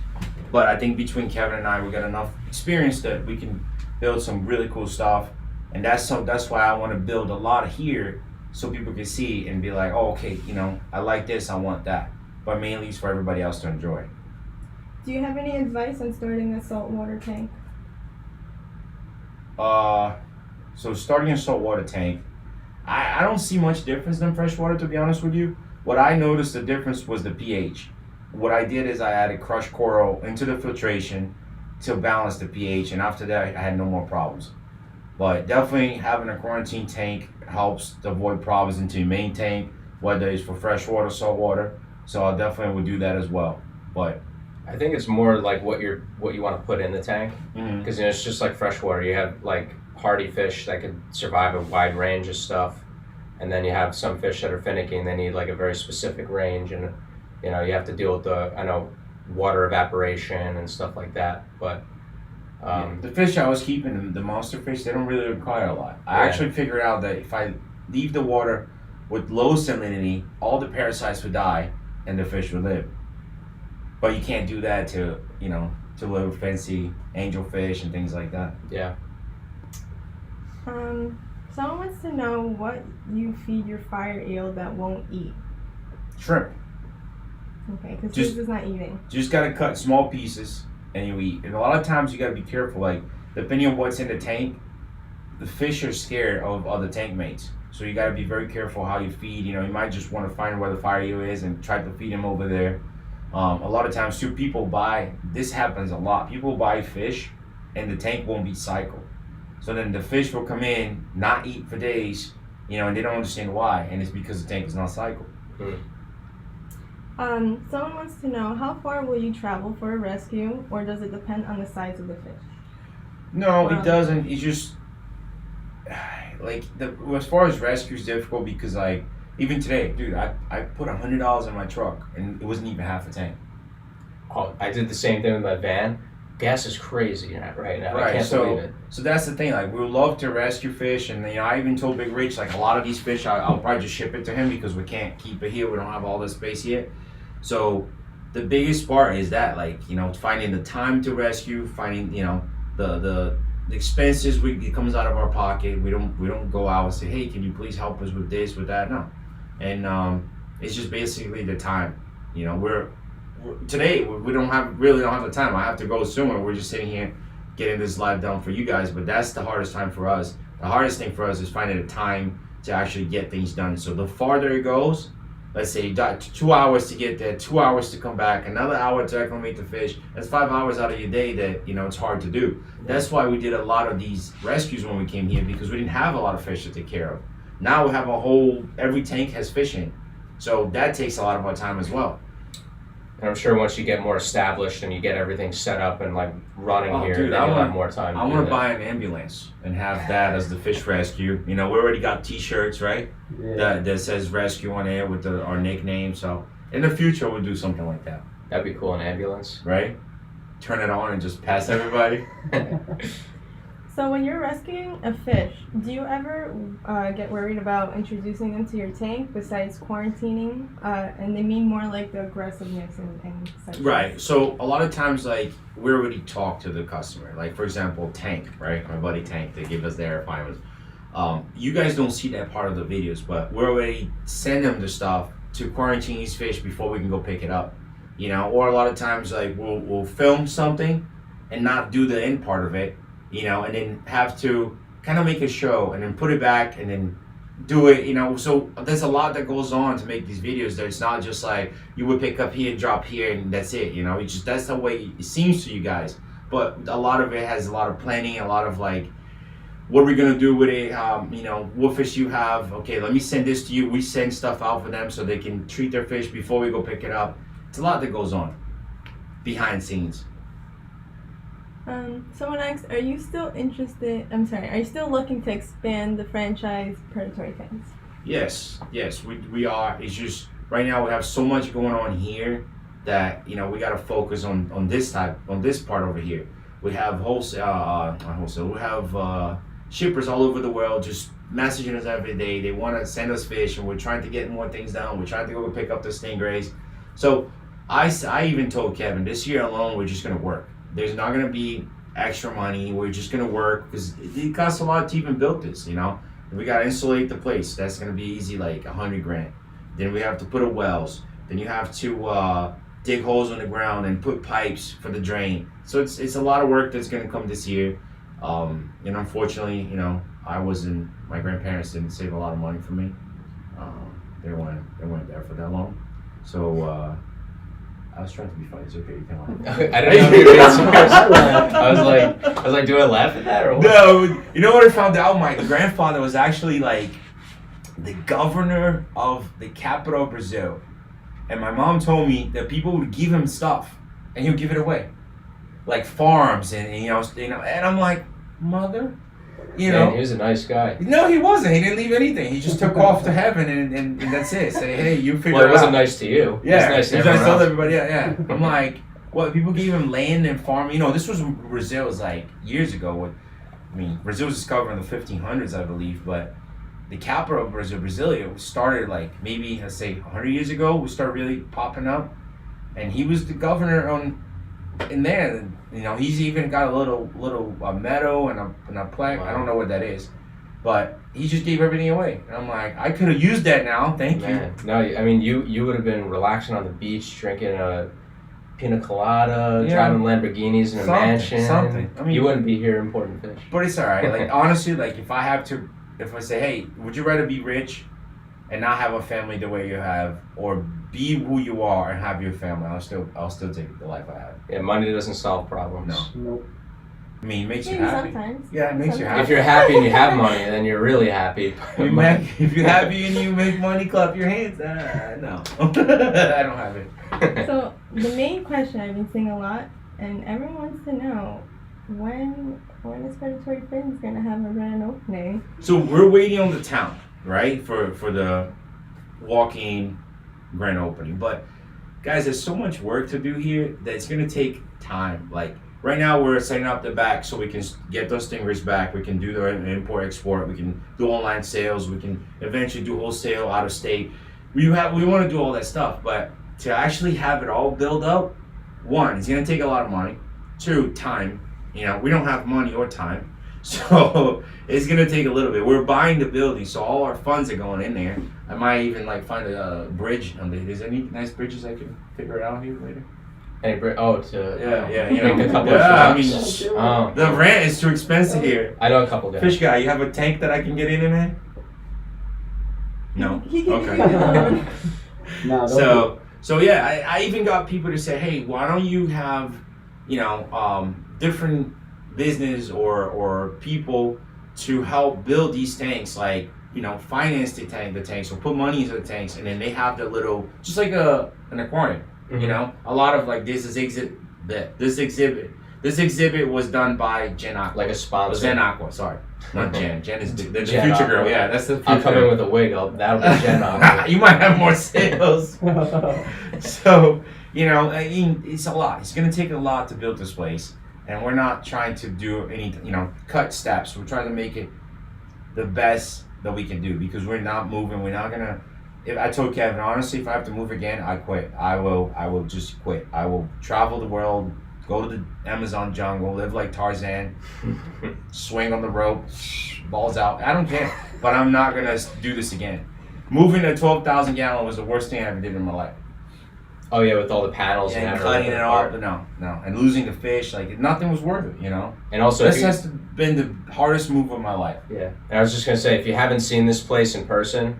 But I think between Kevin and I, we got enough experience that we can build some really cool stuff, and that's why I want to build a lot here, so people can see and be like, oh, okay, you know, I like this, I want that. But mainly it's for everybody else to enjoy. Do you have any advice on starting a saltwater tank? So starting a saltwater tank, I don't see much difference than freshwater, to be honest with you. What I noticed the difference was the pH. What I did is I added crushed coral into the filtration to balance the pH, and after that I had no more problems. But definitely having a quarantine tank helps to avoid problems into your main tank, whether it's for freshwater, saltwater. So I definitely would do that as well. But I think it's more like what you want to put in the tank, because you know, it's just like freshwater. You have like hardy fish that could survive a wide range of stuff, and then you have some fish that are finicky and they need like a very specific range, and you know, you have to deal with water evaporation and stuff like that. But the fish I was keeping, the monster fish, they don't really require a lot. I actually figured out that if I leave the water with low salinity, all the parasites would die and the fish would live. But you can't do that to little fancy angelfish and things like that. Yeah. Someone wants to know what you feed your fire eel that won't eat. Shrimp. Okay, because this is not eating. Just gotta cut small pieces and you eat. And a lot of times you gotta be careful, like depending on what's in the tank, the fish are scared of other tank mates. So you gotta be very careful how you feed. You know, you might just want to find where the fire eel is and try to feed him over there. A lot of times too, this happens a lot. People buy fish and the tank won't be cycled. So then the fish will come in, not eat for days, you know, and they don't understand why. And it's because the tank is not cycled. Someone wants to know, how far will you travel for a rescue, or does it depend on the size of the fish? No, it doesn't. It's just like as far as rescue is difficult because like even today, dude, I put $100 in my truck and it wasn't even half a tank. Oh, I did the same thing with my van. Gas is crazy right now. Right, I can't believe it. So that's the thing. Like, we would love to rescue fish, and you know, I even told Big Rich, like, a lot of these fish, I'll probably just ship it to him because we can't keep it here. We don't have all the space yet. So the biggest part is that, like, you know, finding the time to rescue, finding, you know, the expenses. It comes out of our pocket. We don't go out and say, hey, can you please help us with this, with that? No, and it's just basically the time. You know, today we really don't have the time. I have to go sooner. We're just sitting here getting this live done for you guys, but that's the hardest time for us. The hardest thing for us is finding the time to actually get things done. So the farther it goes, let's say you got 2 hours to get there, 2 hours to come back, another hour to acclimate the fish. That's 5 hours out of your day that, you know, it's hard to do. That's why we did a lot of these rescues when we came here, because we didn't have a lot of fish to take care of. Now we have every tank has fish in. So that takes a lot of our time as well. And I'm sure once you get more established and you get everything set up and like running here, dude, then you'll have more time. I want to buy an ambulance and have that as the fish rescue. You know, we already got T-shirts, right? Yeah. That says rescue on air with our nickname. So in the future, we'll do something like that. That'd be cool, an ambulance. Right? turn it on and just pass everybody. So when you're rescuing a fish, do you ever get worried about introducing them to your tank besides quarantining? And they mean more like the aggressiveness and such. Right. So a lot of times, like, we already talk to the customer. Like, for example, Tank, right? My buddy Tank, they give us their requirements. You guys don't see that part of the videos, but we already send them the stuff to quarantine these fish before we can go pick it up. You know, or a lot of times, like, we'll film something and not do the end part of it, you know, and then have to kind of make a show and then put it back and then do it, you know. So there's a lot that goes on to make these videos. That it's not just like you would pick up here, drop here, and that's it, you know. It's just, that's the way it seems to you guys. But a lot of it has a lot of planning, a lot of like, what are we gonna do with it? You know, what fish you have? Okay, let me send this to you. We send stuff out for them so they can treat their fish before we go pick it up. It's a lot that goes on behind scenes. Someone asked, are you still looking to expand the franchise Predatory Fins? Yes, we are. It's just right now we have so much going on here that, you know, we got to focus on this part over here. We have we have shippers all over the world just messaging us every day. They want to send us fish, and we're trying to get more things done. We're trying to go pick up the stingrays. So I even told Kevin, this year alone we're just gonna work. There's not gonna be extra money. We're just gonna work because it costs a lot to even build this, you know. We gotta insulate the place. That's gonna be easy, like $100 grand. Then we have to put wells. Then you have to dig holes in the ground and put pipes for the drain. So it's a lot of work that's gonna come this year. And unfortunately, you know, my grandparents didn't save a lot of money for me. They weren't there for that long. So I was trying to be funny. It's okay, you can laugh. I didn't know you were being serious. I was like, do I laugh at that or what? No, you know what I found out? My grandfather was actually like the governor of the capital of Brazil, and my mom told me that people would give him stuff, and he would give it away, like farms and you know, and I'm like, mother. You know, Man, he was a nice guy. No, he wasn't. He didn't leave anything. He just took off to heaven, and that's it. Say, hey, you figure it out. Well, it wasn't nice to you. Yeah, it was nice to I everyone told else. everybody. Yeah. I'm like, what? People gave him land and farm. You know, this was Brazil's like years ago. Brazil was discovered in the 1500s, I believe, but the capital of Brazil, Brasilia, started like maybe let's say 100 years ago. We started really popping up, and he was the governor in there. You know, he's even got a little medal and a plaque. Wow. I don't know what that is, but he just gave everything away. And I'm like, I could have used that now. Thank you. No, I mean, you would have been relaxing on the beach, drinking a pina colada, driving Lamborghinis in a mansion. Something. I mean, you wouldn't be here importing fish. But it's all right. Like honestly, like if I say, hey, would you rather be rich and not have a family the way you have, or be who you are and have your family? I'll still take the life I have. Yeah, money doesn't solve problems. No. Nope. I mean, it makes you Maybe happy. sometimes. Yeah, it makes you happy. If you're happy and you have money, then you're really happy. If you're happy and you make money, clap your hands. No, I don't have it. So the main question I've been seeing a lot, and everyone wants to know, when is Predatory Fins gonna have a grand opening? So we're waiting on the town, right, for the walk-in grand opening. But guys, there's so much work to do here that it's gonna take time. Like right now, we're setting up the back so we can get those stingrays back. We can do the import export. We can do online sales. We can eventually do wholesale out of state. We want to do all that stuff, but to actually have it all built up, one, it's gonna take a lot of money. Two, time. You know, we don't have money or time, so it's gonna take a little bit. We're buying the building, so all our funds are going in there. I might even like find a bridge. Is there any nice bridges I can figure it out here later? You Yeah, make a couple I of mean, shots. Oh. the rent is too expensive here. I know a couple guys. Fish guy, you have a tank that I can get in there? No. He can Okay. do it alone. No, So yeah, I even got people to say, hey, why don't you have, you know, different business or people to help build these tanks, like, you know, finance the tanks, or put money into the tanks, and then they have the little, just like an aquarium, you know, a lot of like this exhibit, This exhibit was done by Jen Aqua. Like a sponsor. Zen Aqua, sorry. Not Jen. Jen is the Jen future Aqua. girl. Yeah, that's the future. I'll come in with a wig. That'll be Jen Aqua. You might have more sales. So, you know, I mean, it's a lot. It's going to take a lot to build this place. And we're not trying to do any, you know, cut steps. We're trying to make it the best that we can do because we're not moving. We're not going to. If I told Kevin, honestly, if I have to move again, I quit. I will just quit. I will travel the world, go to the Amazon jungle, live like Tarzan, swing on the rope, balls out. I don't care. But I'm not going to do this again. Moving a 12,000 gallon was the worst thing I ever did in my life. Oh yeah, with all the panels And having cutting rip it apart. off, no. And losing the fish, like nothing was worth it, you know? And also, This has been the hardest move of my life. yeah. And I was just gonna say, if you haven't seen this place in person,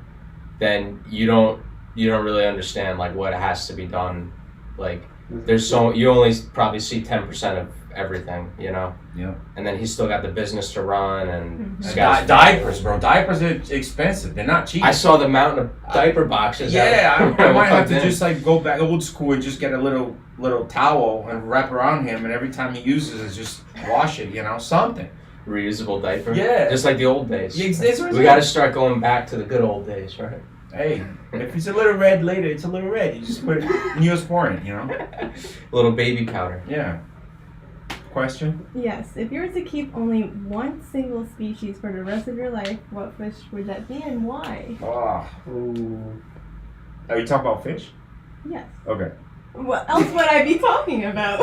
then you don't really understand like what has to be done. Like there's you only probably see 10% of everything, you know. Yeah. And then he's still got the business to run and he's And got diapers, bro. Diapers are expensive. They're not cheap. I saw the mountain of diaper boxes. Yeah, out- I might have to in. just like go back old school and just get a little towel and wrap around him, and every time he uses it, just wash it. You know, something. Reusable diaper. Yeah. Just like the old days. Yeah, it's We got to start going back to the good old days, right? Hey, if it's a little red later, it's a little red. You just put Neosporin, you know. A little baby powder. Yeah. Question? Yes, if you were to keep only one single species for the rest of your life, what fish would that be and why? Oh. Ooh. Are you talking about fish? Yes. Okay. What else would I be talking about?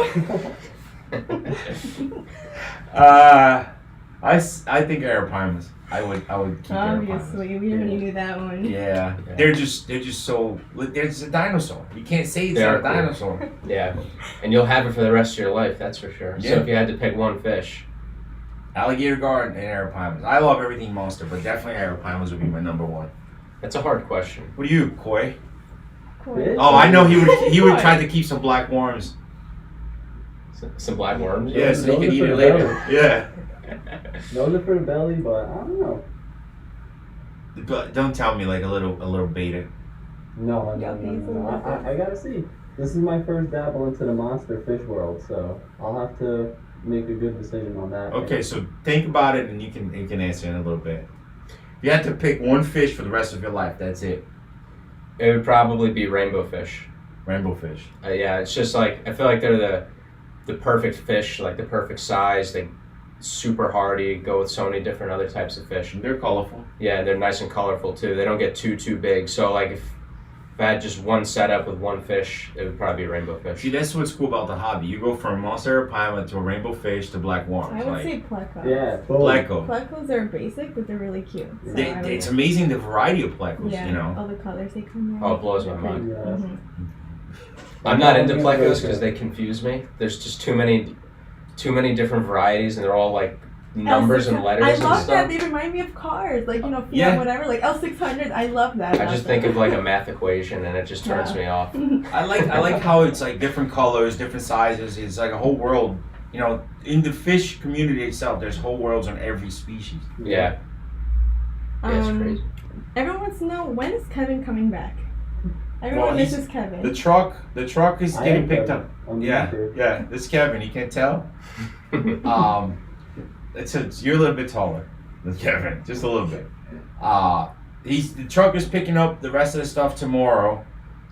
I think Arapimas. I would keep Arapimas. Obviously, we already knew that one. Yeah. They're just so. There's a dinosaur. You can't say it's They not are a cool. dinosaur. Yeah. And you'll have it for the rest of your life, that's for sure. Yeah. So if you had to pick one fish. Alligator guard and Arapimas. I love everything monster, but definitely Arapimas would be my number one. That's a hard question. What are you, Koi? Fish? Oh, I know he would What? try to keep some black worms. Some black worms? Yeah, so you Those can are eat for it the later. belly. Yeah. Those are for the belly, but I don't know. But don't tell me like a little beta. No. I gotta see. This is my first dabble into the monster fish world, so I'll have to make a good decision on that. Okay, so think about it and you can answer in a little bit. If you had to pick one fish for the rest of your life, that's it. It would probably be rainbow fish. Rainbow fish. Yeah, it's just like, I feel like they're the perfect fish, like the perfect size. They super hardy, go with so many different other types of fish. They're colorful. Yeah, they're nice and colorful too. They don't get too big. So like if I had just one setup with one fish, it would probably be rainbow fish. See, that's what's cool about the hobby. You go from monster Arapaima to a rainbow fish to black worms. I would Like say pleco. Yeah, both. Pleco. Plecos are basic, but they're really cute. So I would- It's amazing the variety of plecos, yeah, you know. all the colors they come in. Oh, it blows my mind. Yes. Mhm. I'm not into plecos because they confuse me. There's just too many different varieties, and they're all like numbers and letters I and love stuff. that. They remind me of cars, like, you know, Fiat, Yeah. whatever, like L600. I love that. I just think of like a math equation, and it just turns me off. I like how it's like different colors, different sizes. It's like a whole world. You know, in the fish community itself, there's whole worlds on every species. Yeah, it's crazy. Everyone wants to know, when is Kevin coming back? Everyone Well, he's- misses Kevin. The truck is I getting am picked Kevin. up. I'm Yeah, Kevin. yeah. This is Kevin. You can't tell. You're a little bit taller than Kevin, just a little bit. The truck is picking up the rest of the stuff tomorrow,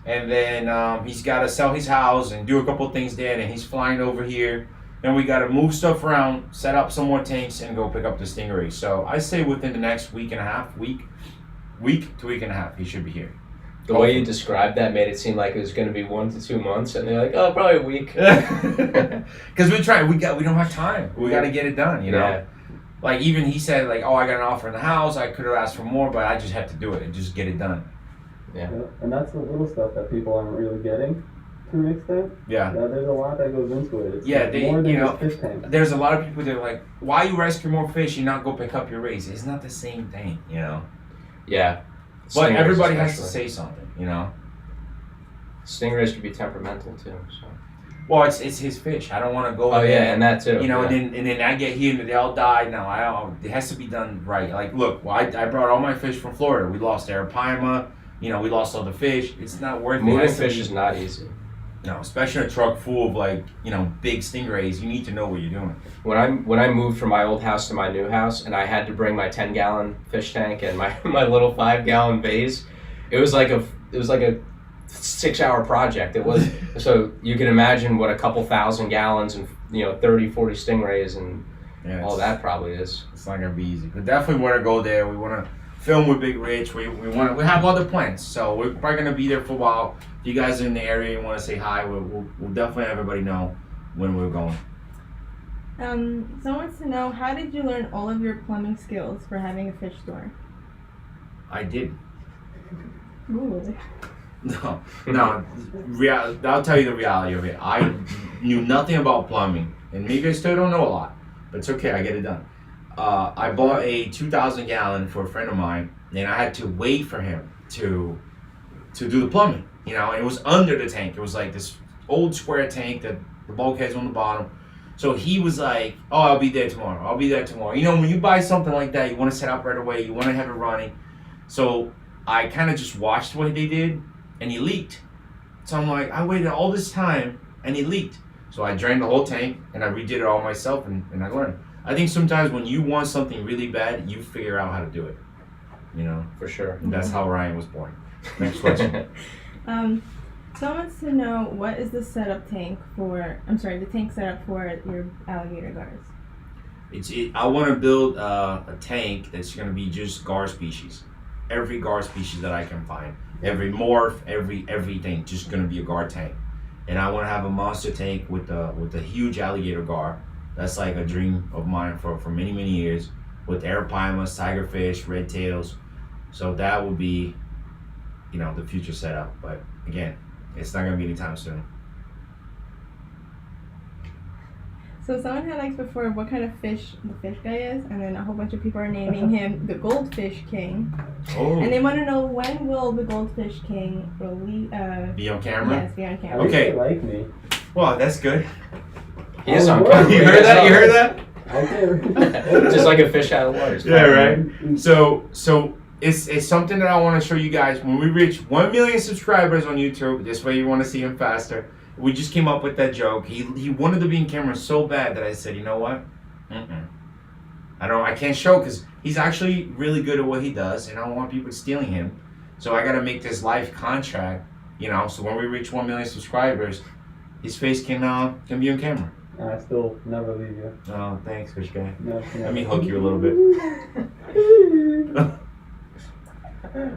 and then he's got to sell his house and do a couple things there, and he's flying over here. Then we got to move stuff around, set up some more tanks, and go pick up the Stingray. So I say within the next week and a half, week to week and a half, he should be here. The way you described that made it seem like it was going to be 1 to 2 months, and they're like, oh, probably a week. Because we don't have time. We got to get it done, you know. Yeah. Like even he said, like, oh, I got an offer in the house. I could have asked for more, but I just have to do it and just get it done. Yeah, and that's the little stuff that people aren't really getting to an extent. Yeah. There's a lot that goes into it. It's Yeah, more than you know, just fish tanks. There's a lot of people that are like, why you rescue more fish and not go pick up your race? It's not the same thing, you know. Yeah. But Stingrays everybody has to especially. say something, you know. Stingrays could be temperamental too. So. Well, it's his fish. I don't want to go. Oh in yeah, there, and that too. you know, yeah. and then I get here and they all die. No, it has to be done right. Like, look, I brought all my fish from Florida. We lost Arapaima. You know, we lost all the fish. It's not worth it. It Moving has to fish be- is not easy. No, especially a truck full of like, you know, big stingrays. You need to know what you're doing. When I moved from my old house to my new house, and I had to bring my 10-gallon fish tank and my little 5-gallon vase, it was like a 6-hour project. It was so you can imagine what a couple thousand gallons and 30, 40 stingrays and all that probably is. It's not gonna be easy. We definitely want to go there. We want to film with Big Rich. We have other plans, so we're probably gonna be there for a while. If you guys are in the area and want to say hi, we'll definitely have everybody know when we're going. Someone wants to know, how did you learn all of your plumbing skills for having a fish store? I did. Ooh. No. I'll tell you the reality of it. I knew nothing about plumbing, and maybe I still don't know a lot, but it's okay. I get it done. I bought a 2,000 gallon for a friend of mine, and I had to wait for him to do the plumbing. You know, and it was under the tank. It was like this old square tank that the bulkhead's on the bottom. So he was like, "Oh, I'll be there tomorrow. I'll be there tomorrow." You know, when you buy something like that, you want to set up right away. You want to have it running. So I kind of just watched what they did, and he leaked. So I'm like, I waited all this time, and he leaked. So I drained the whole tank, and I redid it all myself, and I learned. I think sometimes when you want something really bad, you figure out how to do it. You know, For sure. and that's how Ryan was born. Next question. Someone wants to know, what is the tank setup for your alligator gars? I want to build a tank that's going to be just gar species. Every gar species that I can find. Every morph, everything, just going to be a gar tank. And I want to have a monster tank with a huge alligator gar. That's like a dream of mine for many, many years. With arapaima, tigerfish, red tails. So that would be, the future setup. But again, it's not going to be anytime soon. So someone had asked before what kind of fish the fish guy is, and then a whole bunch of people are naming him the Goldfish King. Oh. And they want to know, when will the Goldfish King Be on camera? Yes, be on camera. Okay. They like me. Well, that's good. He is on Oh, camera. You heard that? You heard that? Okay. Just like a fish out of water. Yeah, right. So it's something that I want to show you guys. When we reach 1 million subscribers on YouTube, this way you want to see him faster. We just came up with that joke. He wanted to be in camera so bad that I said, you know what? I can't show, because he's actually really good at what he does, and I don't want people stealing him. So I got to make this life contract, So when we reach 1 million subscribers, his face can be on camera. I still never leave you. Oh, thanks, fish guy. No, Let me hook you a little bit.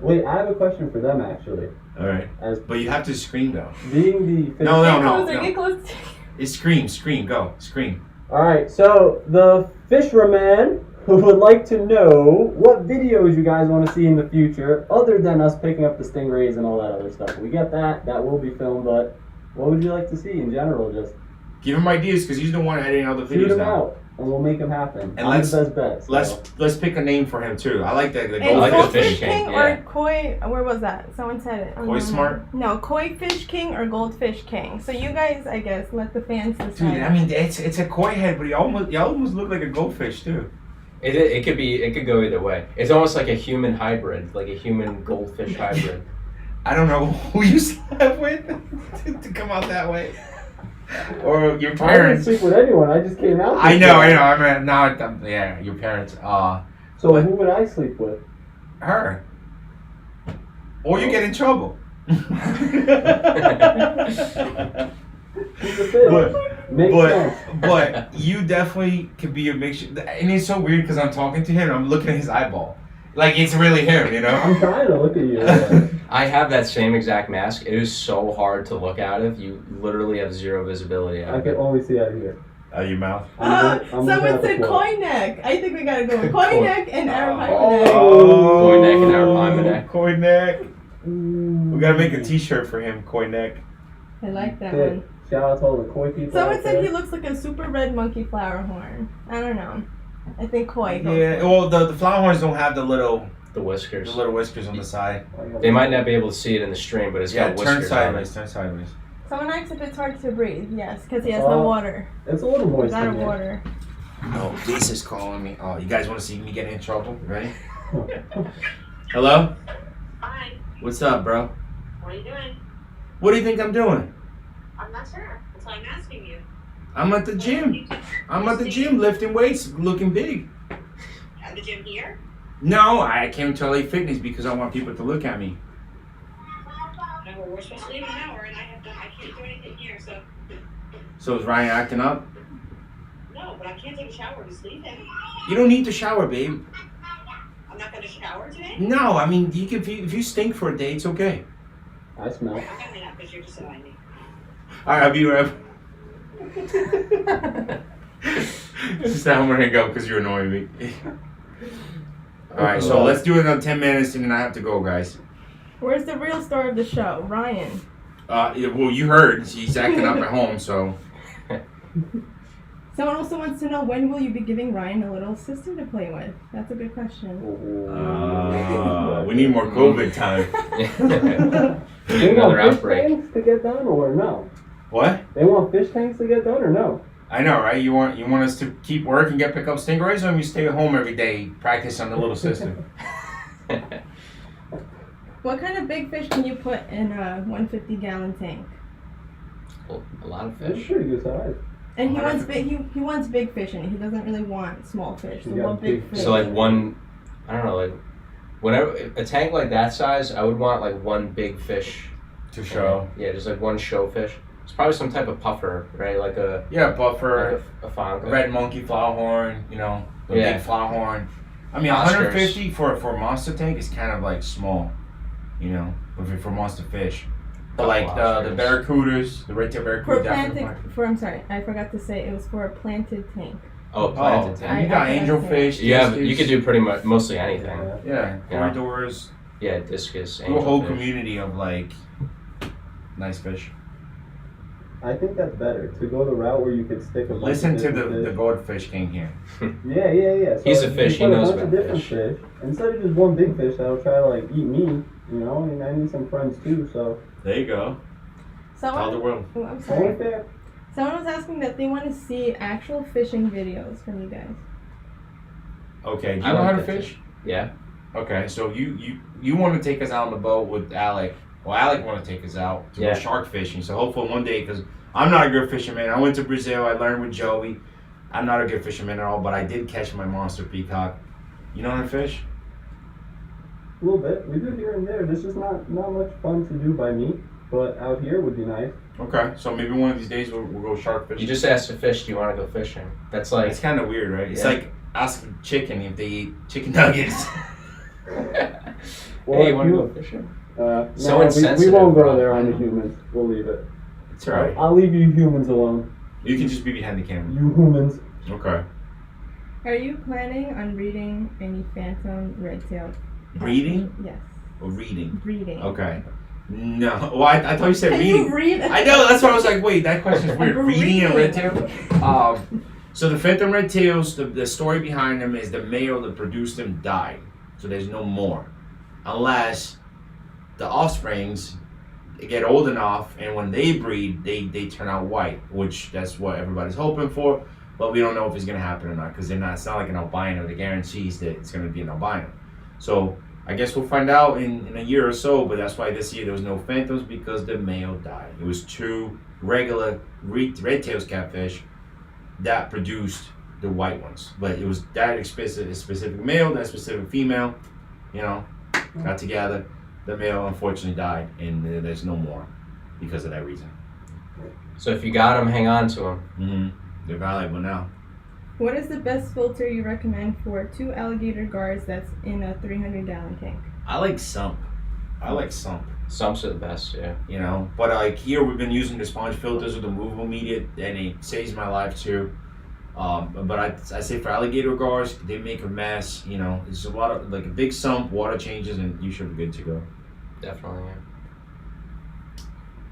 Wait, I have a question for them actually. All right. But you have to scream though. Being the fish. No. Get closer. It's scream, go, scream. Alright, so the fisherman who would like to know what videos you guys want to see in the future, other than us picking up the stingrays and all that other stuff. We get that will be filmed, but what would you like to see in general? Just give him ideas, because he's the one editing all the shoot videos him now. out, and we'll make him happen. And I'm the best bet. So. Let's pick a name for him too. I like that. The And like goldfish. the Goldfish Fish King King, or yeah. Koi, where was that? Someone said it. Koi Smart? No, Koi Fish King or Goldfish King. So you guys, I guess, let the fans decide. Dude, I mean, it's a koi head, but you almost look like a goldfish too. It could go either way. It's almost like a human hybrid, like a human goldfish hybrid. I don't know who you slept with to come out that way, or your I didn't parents. sleep with anyone. I just came out. I this know. way. I mean, now, yeah, your parents. So who would I sleep with? Her. Or you get in trouble. She's a fish. Makes sense. But you definitely could be a mixture. And it's so weird because I'm talking to him and I'm looking at his eyeball. Like it's really him, I'm trying to look at you. I have that same exact mask. It is so hard to look out of. You literally have zero visibility out I of can it. only see out of here. Out of your mouth. I'm looking Someone at the said floor. Koi Neck. I think we gotta go with Koi Koi- Neck and Arapaima Oh. Neck. Koi neck and arapaima neck. Koi neck. Ooh. We gotta make a t-shirt for him, Koi neck. I like that Sick. one. Shout out to all the koi people. Someone out said there. he looks like a super red monkey flower horn. I don't know. I think Koi goes Yeah, for it. well the flower horns don't have the little The whiskers. whiskers on the side. They might not be able to see it in the stream, but it's Yeah, got turn whiskers on it. sideways. Someone asks if it's hard to breathe. Yes, because he has no water. It's a little He's moist out in of here. water. Oh, this is calling me. Oh, you guys want to see me get in trouble? Ready? Hello? Hi, What's up, bro? what are you doing? What do you think I'm doing? I'm I'm not sure. That's why I'm asking you. I'm at the gym. I'm at the gym lifting weights, looking big. At the gym here? No, I came to LA Fitness because I want people to look at me. No, well, we're supposed to leave in an hour, and I can't do anything here, so. So is Ryan acting up? No, but I can't take a shower. Just leave him. You don't need to shower, babe. I'm not gonna shower today. No, I mean, you can, if you stink for a day, it's okay. I smell. I'm definitely not because you're just annoying me. All right, I'll be right. This is how I'm gonna go because you're annoying me. All right, so let's do it in 10 minutes, and then I have to go, guys. Where's the real star of the show, Ryan? Yeah, well, you heard he's acting up at home, so. Someone also wants to know, when will you be giving Ryan a little sister to play with? That's a good question. We need more COVID time. They Another want fish outbreak. tanks to get done or no? What? They want fish tanks to get done or no? I know, right? You want us to keep work and pick up stingrays, or you stay at home every day practice on the little sister? What kind of big fish can you put in a 150-gallon tank? A lot of That's fish. pretty good size. And he wants big. He wants big fish in it. He doesn't really want small fish. So You got what big big fish? So like one, I don't know, like whenever a tank like that size, I would want like one big fish To show. Yeah, just like one show fish. It's probably some type of puffer, right? Like a Yeah, buffer, like a fonka. red monkey flowhorn, the Yeah. big flowhorn. I mean, Oscars. 150 for a monster tank is kind of like small, for monster fish. But like the Oscars. barracudas, the red tail For barracuda. planted. definitely. I'm sorry, I forgot to say it was for a planted tank. Oh, planted Oh, tank. you got I angelfish. Yeah, discus. you could do pretty much mostly anything. Yeah. Yeah, corridors. Yeah, discus, A whole angelfish. community of like nice fish. I think that's better to go the route where you could stick a bunch Listen of to different the fish. goldfish king here. Yeah. So He's a if fish, you he put knows a bunch of about different fish. instead of just one big fish that'll try to like eat me, and I need some friends too. So There you go. Tell the Someone. world. Oh, I'm only sorry. fair. Someone was asking that they want to see actual fishing videos from you guys. Okay, do you I know like how to that too. fish? Yeah. Okay, so you want to take us out on the boat with Alec. Well, Alec want to take us out to Yeah. go shark fishing. So hopefully one day, because I'm not a good fisherman. I went to Brazil. I learned with Joey. I'm not a good fisherman at all, but I did catch my monster peacock. You know how to fish? A little bit. We do here and there. This is not much fun to do by me, but out here would be nice. Okay, so maybe one of these days we'll go shark fishing. You just asked a fish, do you want to go fishing? That's like, It's kind of weird, right? It's Yeah. like asking chicken if they eat chicken nuggets. Well, hey, you want to you- go fishing? No, So we insensitive, won't go bro. there on the humans. We'll leave it. It's alright. I'll leave you humans alone. You can just be behind the camera. You humans. Okay. Are you planning on breeding any phantom red-tailed? Breeding Yes, or reading? breeding. Okay. No. Well, I thought you said Can reading. you read? I know, that's why I was like, wait, that question is weird. Reading and red tail? So the phantom red tails, the story behind them is the male that produced them died. So there's no more. Unless the offsprings get old enough and when they breed, they turn out white, which that's what everybody's hoping for. But we don't know if it's going to happen or not because it's not like an albino that guarantees that it's going to be an albino. So I guess we'll find out in a year or so, but that's why this year there was no phantoms because the male died. It was two regular red tails catfish that produced the white ones. But it was that specific male, that specific female, got together. The male unfortunately died, and there's no more because of that reason. So if you got them, hang on to them. Mm-hmm. They're valuable now. What is the best filter you recommend for 2 alligator guards that's in a 300-gallon tank? I like sump. Sumps are the best, yeah. But like here we've been using the sponge filters with the movable media, and it saves my life too. But I say for alligator guards, they make a mess. It's a lot of like a big sump, water changes, and you should be good to go. Definitely, yeah.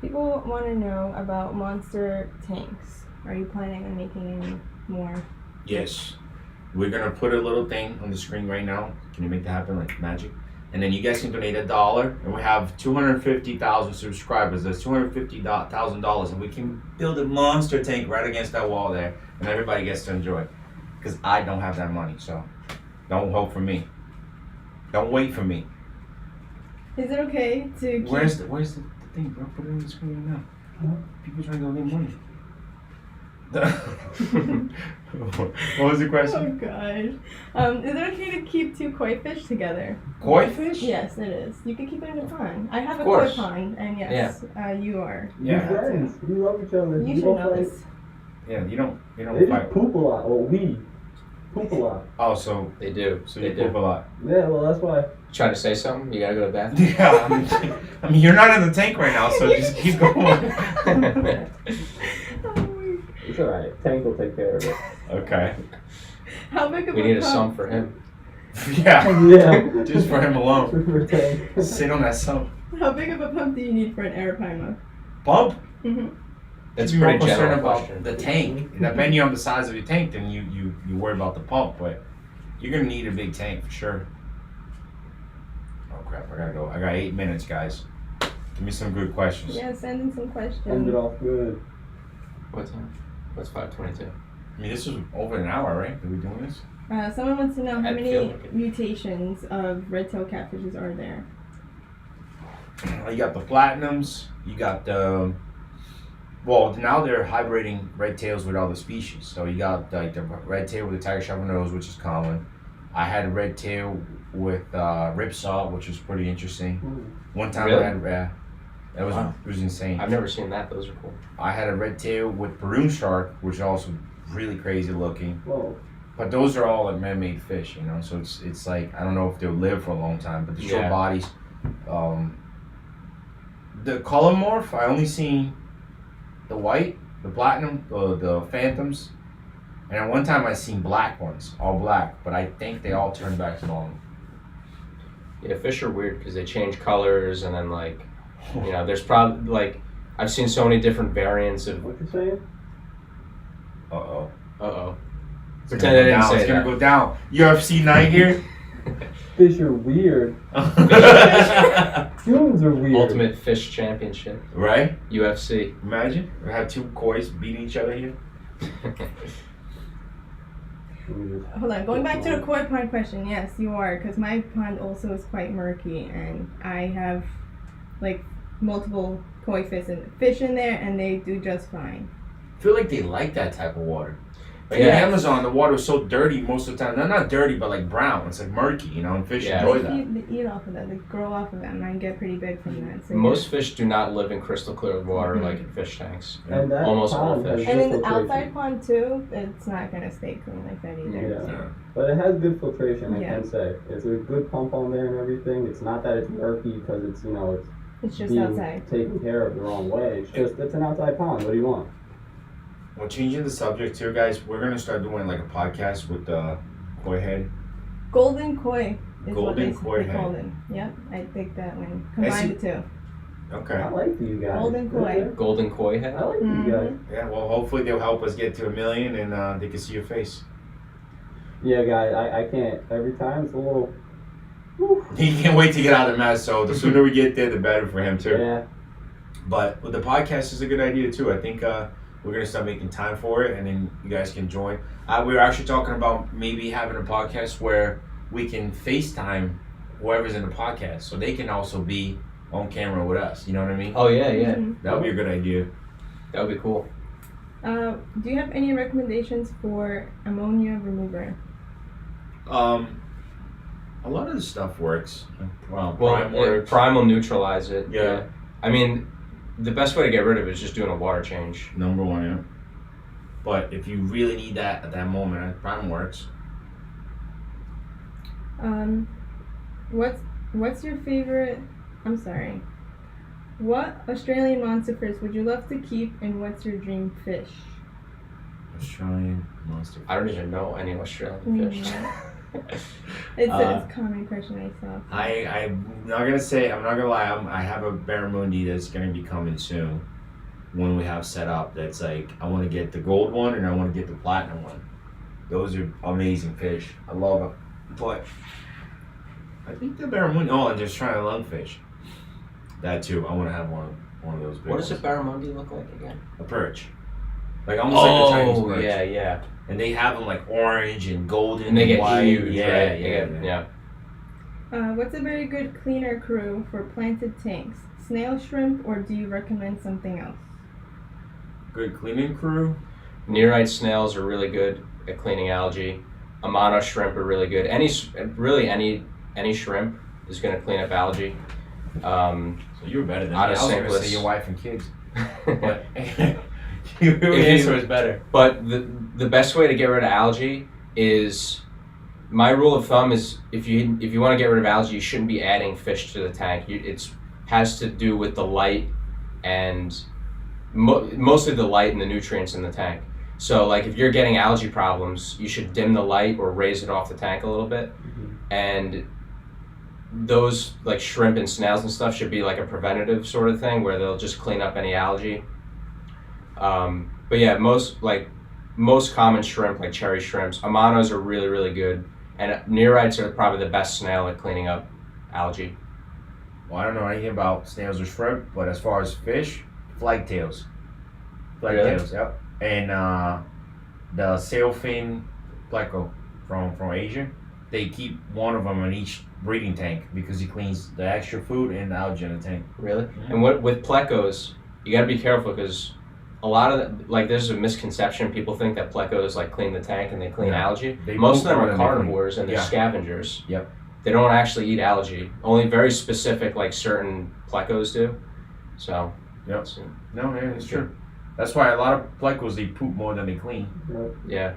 People want to know about monster tanks. Are you planning on making any more? Yes, we're gonna put a little thing on the screen right now. Can you make that happen like magic? And then you guys can donate $1, and we have 250,000 subscribers. That's $250,000, and we can build a monster tank right against that wall there, and everybody gets to enjoy it. Because I don't have that money, so don't hope for me. Don't wait for me. Is it okay to keep... Where's the thing, bro? Put it on the screen right now. People trying to donate money. What was the Oh question? gosh. Is it okay to keep two koi fish together? Koi fish? Yes, it is. You can keep it in a pond. I have Of a koi course. pond, and yes, you are. You Yeah. friends. You love each other. You should don't know fight. this. Yeah, you don't They fight. just poop a lot. Well, we poop a lot. Oh, so They do. you They poop a do. lot. Yeah, well, that's why. Trying to say something? You gotta go to the bathroom? Yeah, I mean, you're not in the tank right now, so just keep going. Oh my- It's alright. Tank will take care of it. Okay. How big of We a need a pump? sump for him. Yeah, Yeah. just for him alone. For tank. Sit on that sump. How big of a pump do you need for an airpine Pump? Mm-hmm. That's Should a be pretty more concerned general about question. the tank. Depending on the size of your tank, then you worry about the pump, but you're gonna need a big tank for sure. Oh crap, I gotta go. I got 8 minutes, guys. Give me some good questions. Yeah, send in some End it questions. off good. What time? What's 5:22? I mean, this was over an hour, right? Are we doing this? Someone wants to know how I many feel like it. mutations of red-tailed catfishes are there? You got the platinums. You got the. Well, now they're hybriding red tails with other species. So you got like the red tail with the tiger shovel nose, which is common. I had a red tail with ripsaw, which was pretty interesting. One time Really? I had that was Wow. it was insane. I've never seen that. Those are cool. I had a red tail with Barramundi shark, which is also really crazy looking. Whoa. But those are all like man-made fish, you know. So it's like I don't know if they'll live for a long time, but the short Yeah. bodies. The color morph, I only seen the white, the platinum, the phantoms, and at one time I seen black ones, all black. But I think they all turned back to normal. Yeah, fish are weird because they change colors and then like, you know, there's probably like, I've seen so many different variants of. What you saying? Uh-oh. Uh-oh. It's Pretend gonna I go didn't down. say It's gonna that. go down. UFC night here. Fish are weird. Humans are weird. Ultimate Fish Championship, Right? UFC. Imagine we have two kois beating each other here. Hold on, going back to the koi pond question. Yes, you are, because my pond also is quite murky, and I have like multiple koi fish in there, and they do just fine. I feel like they like that type of water. Like Yeah. in Amazon, the water is so dirty most of the time. Not dirty, but like brown. It's like murky, you know. And fish Yeah. enjoy They that. eat off of that. They grow off of that, and I get pretty big from that. So Most fish do not live in crystal clear water Mhm. like in fish tanks. And that Almost all pond has fish. and good in the filtration. outside pond too, it's not gonna stay clean like that either. Yeah. Yeah. But it has good filtration, I Yeah. can say. It's a good pump on there and everything. It's not that it's murky because it's, you know, it's It's just being outside. taken care of the wrong way. It's just, it's an outside pond. What do you want? Well, changing the subject here, guys. We're gonna start doing like a podcast with koi head. Golden koi is what Golden they koi call head. them. Yep, I think that when I combine see. the two. Okay. I like these guys. Golden koi. Yeah, Golden koi I head. like these guys. Yeah. Well, hopefully they'll help us get to 1 million and they can see your face. Yeah, guys, I can't. Every time it's a little. Whew. He can't wait to get out of the mess. So the sooner we get there, the better for him too. Yeah. But with the podcast is a good idea too. I think we're gonna start making time for it, and then you guys can join. We were actually talking about maybe having a podcast where we can FaceTime whoever's in the podcast, so they can also be on camera with us. You know what I mean? Oh yeah, yeah. Mhm. That would be a good idea. That would be cool. Do you have any recommendations for ammonia remover? A lot of the stuff works. Well, Prime works. Prime will neutralize it. Yeah. I mean, the best way to get rid of it is just doing a water change. Number one, yeah. But if you really need that at that moment, Prime works. What's your favorite? I'm sorry. What Australian monster fish would you love to keep, and what's your dream fish? Australian monster. I don't even know any Australian Me fish. It's Uh, a common question I saw. I'm not gonna lie, I have a Barramundi that's gonna be coming soon when we have set up. That's like, I want to get the gold one and I want to get the platinum one. Those are amazing fish. I love them. But I think the Barramundi, and just trying to lungfish. That too, I want to have one of those big What does a ones. Barramundi look like again? A perch. Like almost like a Chinese perch. yeah, yeah. And they have them like orange and golden And they get white. huge, Yeah, right? yeah. What's a very good cleaner crew for planted tanks? Snail shrimp, or do you recommend something else? good cleaning crew? Nearite snails are really good at cleaning algae. Ammonia shrimp are really good. Any shrimp is going to clean up algae. So you were better than me. Out I of was going St. to say Louis. your wife and kids. But your answer was better. But the best way to get rid of algae is, my rule of thumb is, if you want to get rid of algae, you shouldn't be adding fish to the tank. It has to do with the light and mostly the light and the nutrients in the tank. So like if you're getting algae problems, you should dim the light or raise it off the tank a little bit. And those like shrimp and snails and stuff should be like a preventative sort of thing where they'll just clean up any algae. But yeah, most common shrimp, like cherry shrimps, Ammonas are really, really good. And Nearites are probably the best snail at cleaning up algae. Well, I don't know anything about snails or shrimp, but as far as fish, flagtails. Really? Flagtails, yep. And the Sailfin Pleco from Asia, they keep one of them in each breeding tank because he cleans the extra food and the algae in the tank. Really? Mhm. And with plecos, you got to be careful because a lot of there's a misconception. People think that plecos like clean the tank and they clean No. algae. They Most of poop them more are than they clean. carnivores and they're Yeah. scavengers. Yep. They don't actually eat algae. Only very specific, like certain plecos do. So. Yep. so, No, yeah, it's true. That's why a lot of plecos, they poop more than they clean. yeah.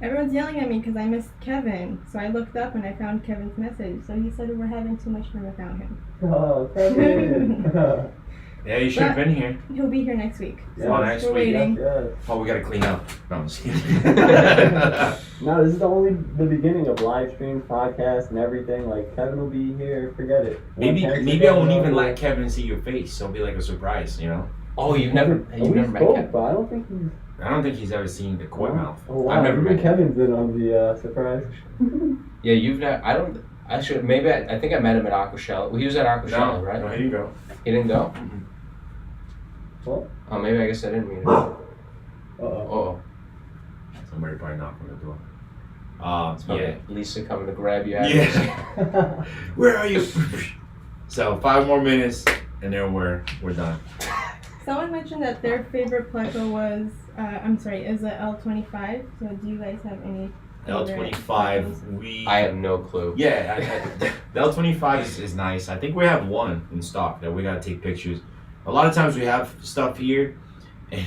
Everyone's yelling at me because I missed Kevin. So I looked up and I found Kevin's message. So he said we're having too much fun without him. Oh, Kevin. Yeah, you should have been here. He'll be here next week. Yeah. So Oh, next we're week, waiting. Yes. Oh, we gotta clean up. No, I'm just kidding. No, this is only the beginning of live streams, podcasts, and everything. Like, Kevin will be here. Forget it. maybe One maybe I won't text, even let Kevin see your face. So it'll be like a surprise, you know? Oh, you've never We met spoke, Kevin? but I don't think he's. I don't think he's ever seen the koi mouth. Oh, wow. I've never Even met Kevin's in on the surprise. Yeah, you've never. I don't. Actually, maybe I think I met him at Aquashella. Well, he was at Aquashella, right? No, here you go. He didn't go. What? Oh, maybe I guess I didn't meet him. Uh-oh. Oh, Somebody probably knocked on the door. it's probably Yeah. Lisa coming to grab you. Out Yeah. Where are you? So 5 more minutes, and then we're done. Someone mentioned that their favorite pleco was, is a L25. So do you guys have any? favorite plecos? L25. We. I have no clue. Yeah, the L25 is nice. I think we have one in stock that we gotta take pictures. A lot of times we have stuff here, and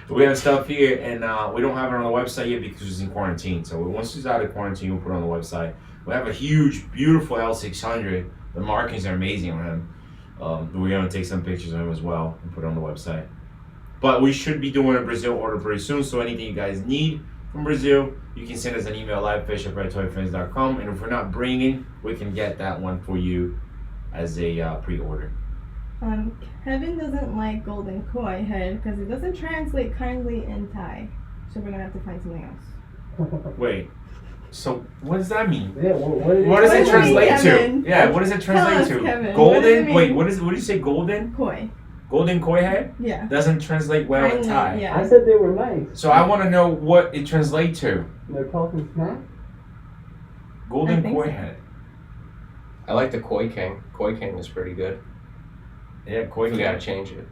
we don't have it on the website yet because it's in quarantine. So once it's out of quarantine, we'll put it on the website. We have a huge, beautiful L600. The markings are amazing on him. We're gonna take some pictures of him as well and put it on the website. But we should be doing a Brazil order pretty soon. So anything you guys need from Brazil, you can send us an email, livefish@predatoryfins.com, and if we're not bringing, we can get that one for you as a pre-order. Kevin doesn't like golden koi head because it doesn't translate kindly in Thai. So we're gonna have to find something else. Wait, so what does that mean? Yeah, what did What does What it does it mean, translate to? Kevin? Yeah, what does it translate us, to? Kevin. What does it Golden? mean? Wait, what do you say? Golden? Koi. Golden koi head Yeah. doesn't translate well in Kindly, Thai. yeah. I said they were nice. So I want to know what it translates to. They're talking smack. I Golden think koi so. head. I like the Koi King. Koi King is pretty good. Yeah, koi We gotta head. change it.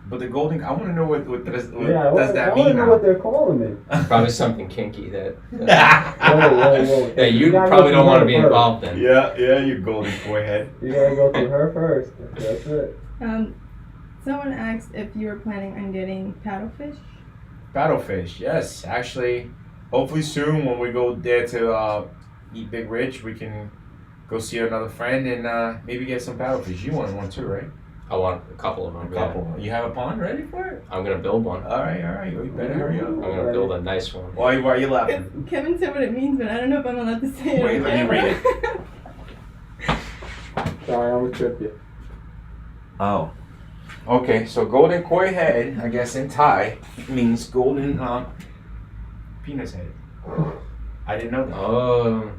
But the golden, I want to know what does Yeah, does that I mean want to know now? what they're calling me. Probably something kinky that Whoa. that you gotta probably go don't want to through be her involved in. Yeah, you golden koi head. first. You gotta go through her first. That's it. Someone asked if you were planning on getting paddlefish. Battlefish, yes. Actually, hopefully soon when we go there to eat Big Rich, we can go see another friend and maybe get some paddlefish. You want one too, right? I want a couple of them. A couple. You have a pond ready for it? I'm gonna build one. All right. You better hurry up. I'm gonna build a nice one. Why are you laughing? Kevin said what it means, but I don't know if I'm allowed to say it. Wait, on let me camera. read Sorry, I almost tripped you. Oh. Okay, so golden koi head, I guess in Thai, means golden penis head. I didn't know that. Oh,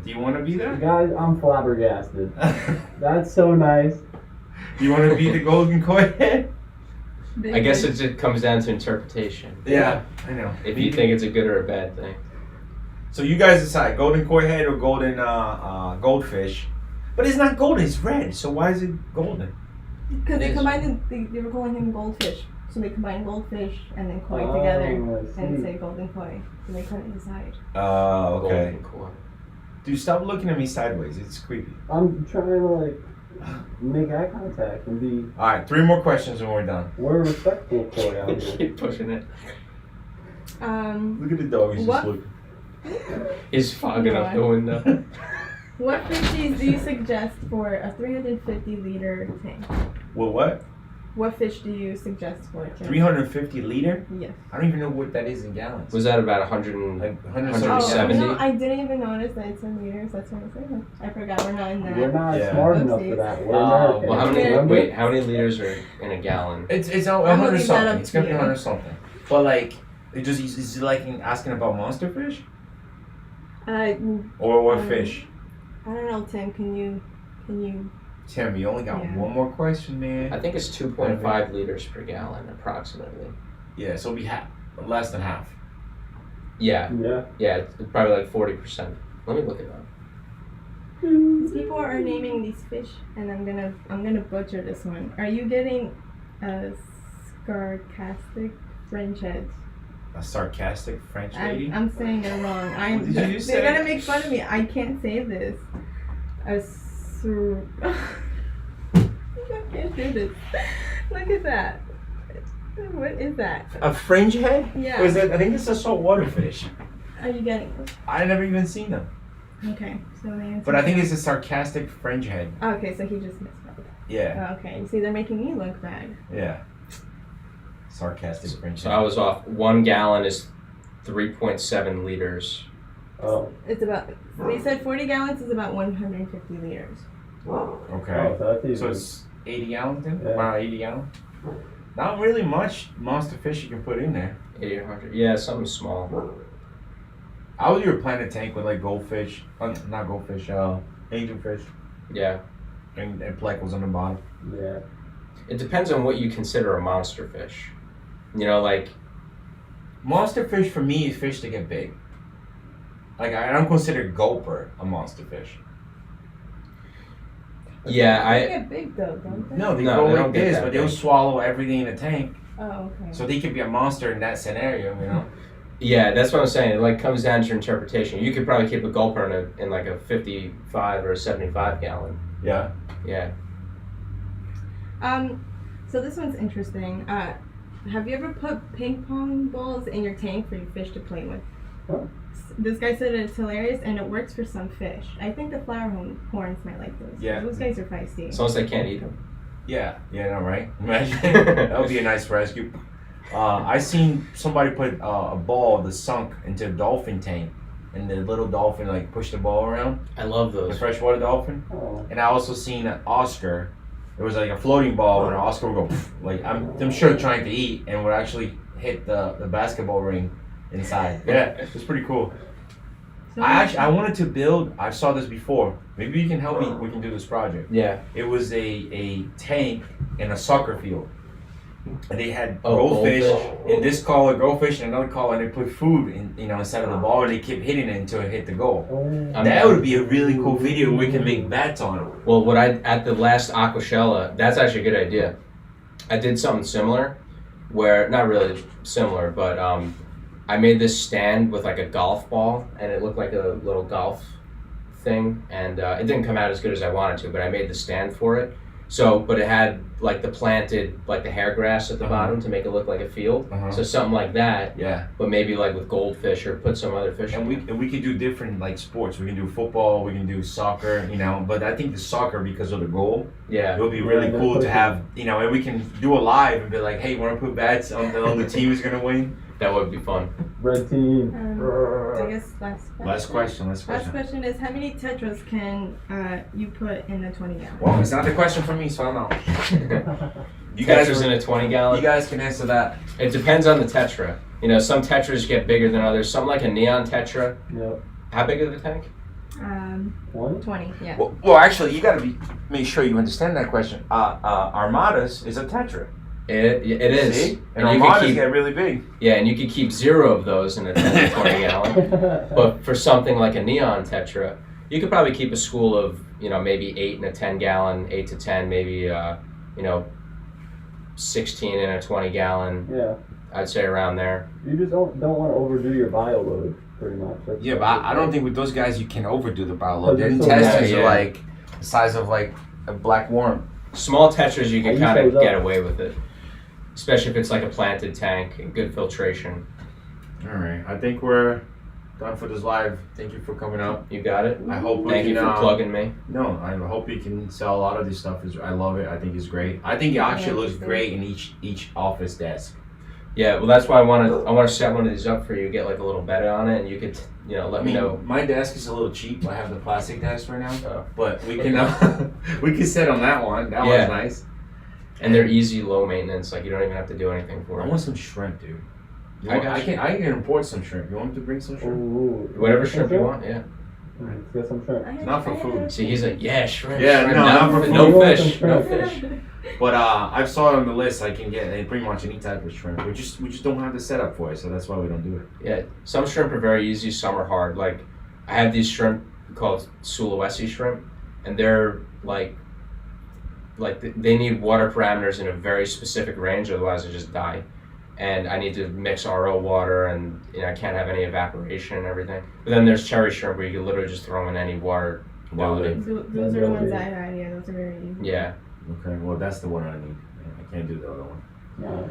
Do you want to be that? Guys, I'm flabbergasted. That's so nice. Do you want to be the golden koi head? Big I guess fish. it just comes down to interpretation. Yeah, I know. If you think it's a good or a bad thing. So you guys decide, golden koi head or golden goldfish. But it's not golden, it's red. So why is it golden? Because they Yes. combined they were calling him goldfish. So they combined goldfish and then koi together I and see. say golden koi. So they couldn't decide. Oh, okay. Golden core. Dude, stop looking at me sideways. It's creepy. I'm trying to like make eye contact and be. All right, 3 more questions and we're done. We're respectful koi out here. Keep pushing it. Look at the dog. He's What? just looking. He's fogging up the window. What fishies do you suggest for a 350 liter tank? Well, what? What fish do you suggest for a tank? 350 liter? Yes. I don't even know what that is in gallons. Was that about 100 and Like Oh, 170? you know, I didn't even notice that it's in liters. That's what I'm saying. I forgot we're not in that. We're not Yeah. smart enough Oopsies. for that. We're Oh, American. Well, how many? Remember? Wait, how many liters are in a gallon? It's I'm gonna 100 leave that something. up It's to gonna be you. 100 something. But like, is it like asking about monster fish or what Um, fish? I don't know, Tim. Can you? Tim, you only got Yeah. one more question, man. I think it's 2.5 liters per gallon, approximately. Yeah, so it'll be half, less than half. Yeah, Yeah. yeah, it's probably like 40%. Let me look it up. These people are naming these fish, and I'm gonna butcher this one. Are you getting sarcastic French heads? A sarcastic French lady. I'm saying it wrong. What did you say? They're gonna make fun of me. I can't say this. I can't do this. Look at that. What is that? A fringe head? Yeah. Or is that, I think it's a saltwater fish. Are you getting this? I never even seen them. Okay, so the answer. But I think it's a sarcastic fringe head. Okay, so he just missed up. Yeah, Okay, you see, they're making me look bad. yeah. Sarcastic fringe So head. I was off. 1 gallon is 3.7 liters. Oh. It's about. They said 40 gallons is about 150 liters. Okay. Oh, so that's easy. So it's 80 gallons then? Yeah. Around 80 gallons? Not really much monster fish you can put in there. 800. Yeah, something small. I would do a planet tank with like goldfish, not goldfish, angelfish, Yeah. and plecos on the bottom. Yeah. It depends on what you consider a monster fish. You know, like, Monster fish for me is fish that get big. Like I don't consider gulper a monster fish. yeah, They I. get big though, don't they? No, they No, go they like don't get this, that but they'll big. swallow everything in the tank. Oh, okay. So they could be a monster in that scenario, you know? Yeah, that's what I'm saying. It like comes down to your interpretation. You could probably keep a gulper in like a 55 or a 75 gallon. Yeah. Yeah. So this one's interesting. Have you ever put ping pong balls in your tank for your fish to play with? Huh? This guy said it's hilarious and it works for some fish. I think the flower horns might like those. Yeah. Those guys are feisty. As long as they can't eat them. Yeah, no, right? Imagine that would be a nice rescue. I seen somebody put a ball that sunk into a dolphin tank, and the little dolphin like pushed the ball around, I love the those. freshwater dolphin. Oh. And I also seen an Oscar. It was like a floating ball, and an Oscar would go pff, like I'm sure trying to eat, and would actually hit the basketball ring inside. Yeah, it was pretty cool. So I wanted to build. I saw this before. Maybe you can help me. We can do this project. Yeah. It was a tank in a soccer field. And they had Oh, goldfish, goldfish. in this color, goldfish, and another color, and they put food in, inside of the ball, and they kept hitting it until it hit the goal. Oh. That would be a really cool video. We can make bets on it. Well, at the last Aquashella, that's actually a good idea. I did something similar, where not really similar, but I made this stand with like a golf ball, and it looked like a little golf thing, and it didn't come out as good as I wanted to, but I made the stand for it. So, but it had like the planted, like the hair grass at the bottom to make it look like a field. Uh-huh. So something like that, Yeah, but maybe like with goldfish or put some other fish. and in we could do different like sports. We can do football, we can do soccer, But I think the soccer, because of the goal, Yeah. it would be really Yeah, cool to that's have, and we can do a live and be like, hey, want to put bets on the team is gonna win? That would be fun. Red team. I guess last question. Last question. Last question is, how many tetras can you put in a 20 gallon? Well, it's not the question for me, so I don't know. You Tetras in a 20 gallon. You guys can answer that. It depends on the tetra. Some tetras get bigger than others. Some like a neon tetra. Yep. How big is the tank? 20? 20, yeah. Well, actually, you gotta make sure you understand that question. Armadas is a tetra. It is. See? And you armadas can keep, get really big. yeah, and you could keep 0 of those in a 10 to 20 gallon. But for something like a neon tetra, you could probably keep a school of maybe 8 in a 10 gallon, 8 to 10, maybe you know, 16 in a 20 gallon. Yeah. I'd say around there. You just don't want to overdo your bio load, pretty much. Yeah, but I don't think with those guys you can overdo the bio load. Their Because it's so intestines bad, are yeah. like the size of like a black worm. Small tetras, you I can use kind of those get up. away with it, especially if it's like a planted tank and good filtration. All right, I think we're done for this live. Thank you for coming out. You got it. I hope we Thank can. you for plugging me. No, I hope you can sell a lot of this stuff. I love it. I think it's great. I think it actually looks great in each office desk. Yeah, well, that's why I want to set one of these up for you. Get like a little bed on it, and you could, you know, let me know. My desk is a little cheap. I have the plastic desk right now, Oh. but we can we can sit on that one. That Yeah. one's nice. And they're easy, low maintenance. Like you don't even have to do anything for I it. want some shrimp, dude. I got you. I can import some shrimp. You want me to bring some shrimp? Ooh. Whatever shrimp you want. Yeah. Let's get some shrimp. Not for food. See, he's like, yeah, shrimp. Yeah, shrimp. no, not for No food. fish. No Shrimp. fish. But I saw it on the list. I can get pretty much any type of shrimp. We just don't have the setup for it, so that's why we don't do it. Yeah, some shrimp are very easy. Some are hard. Like I have these shrimp called Sulawesi shrimp, and they're like they need water parameters in a very specific range, otherwise they just die. And I need to mix RO water, and you know I can't have any evaporation and everything. But then there's cherry shrimp where you can literally just throw in any water quality. Those are the ones I had. Yeah, those are very easy. Yeah. Okay, well that's the one I need. I can't do the other one. No.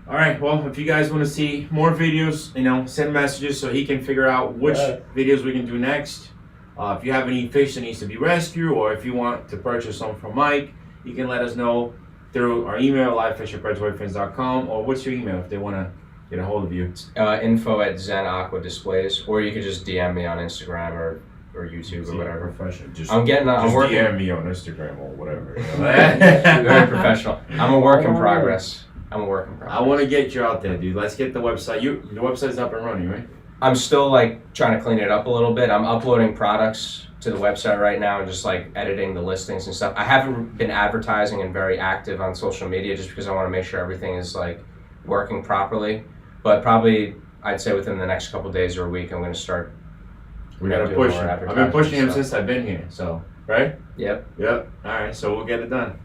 All right. Well, if you guys want to see more videos, you know, send messages so he can figure out which Yeah. videos we can do next. If you have any fish that needs to be rescued, or if you want to purchase some from Mike, you can let us know through our email, livefish@predatoryfins.com, or what's your email if they want to get a hold of you? Info@Zen Aqua Displays, or you could just DM me on Instagram or YouTube or whatever. Professional. Just, I'm working. DM me on Instagram or whatever. Very professional. I'm a work in progress. I want to get you out there, dude. Let's get the website. The website's up and running, right? I'm still like trying to clean it up a little bit. I'm uploading products to the website right now and just like editing the listings and stuff. I haven't been advertising and very active on social media just because I want to make sure everything is like working properly. But probably I'd say within the next couple days or a week, I'm going to start. We gotta do push more him. I've been advertising pushing him stuff. since I've been here. So right? Yep. Yep. All right. So we'll get it done.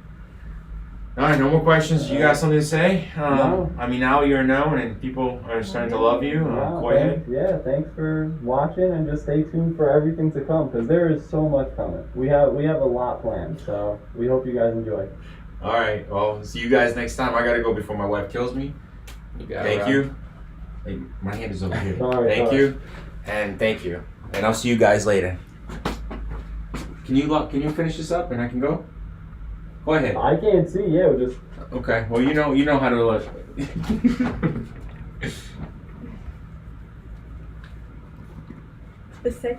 All right. No more questions. You got something to say? No. I mean, now you're known and people are starting to love you. No, Go ahead. thanks for watching, and just stay tuned for everything to come, because there is so much coming. We have a lot planned, so we hope you guys enjoy. All right. Well, see you guys next time. I gotta go before my wife kills me. You got it, Thank Rob. you. Hey, my hand is over here. Sorry, Thank sorry. you, and thank you. And I'll see you guys later. Can you finish this up and I can go? Go ahead. I can't see. Yeah, we'll just. Okay. Well, you know how to look. The second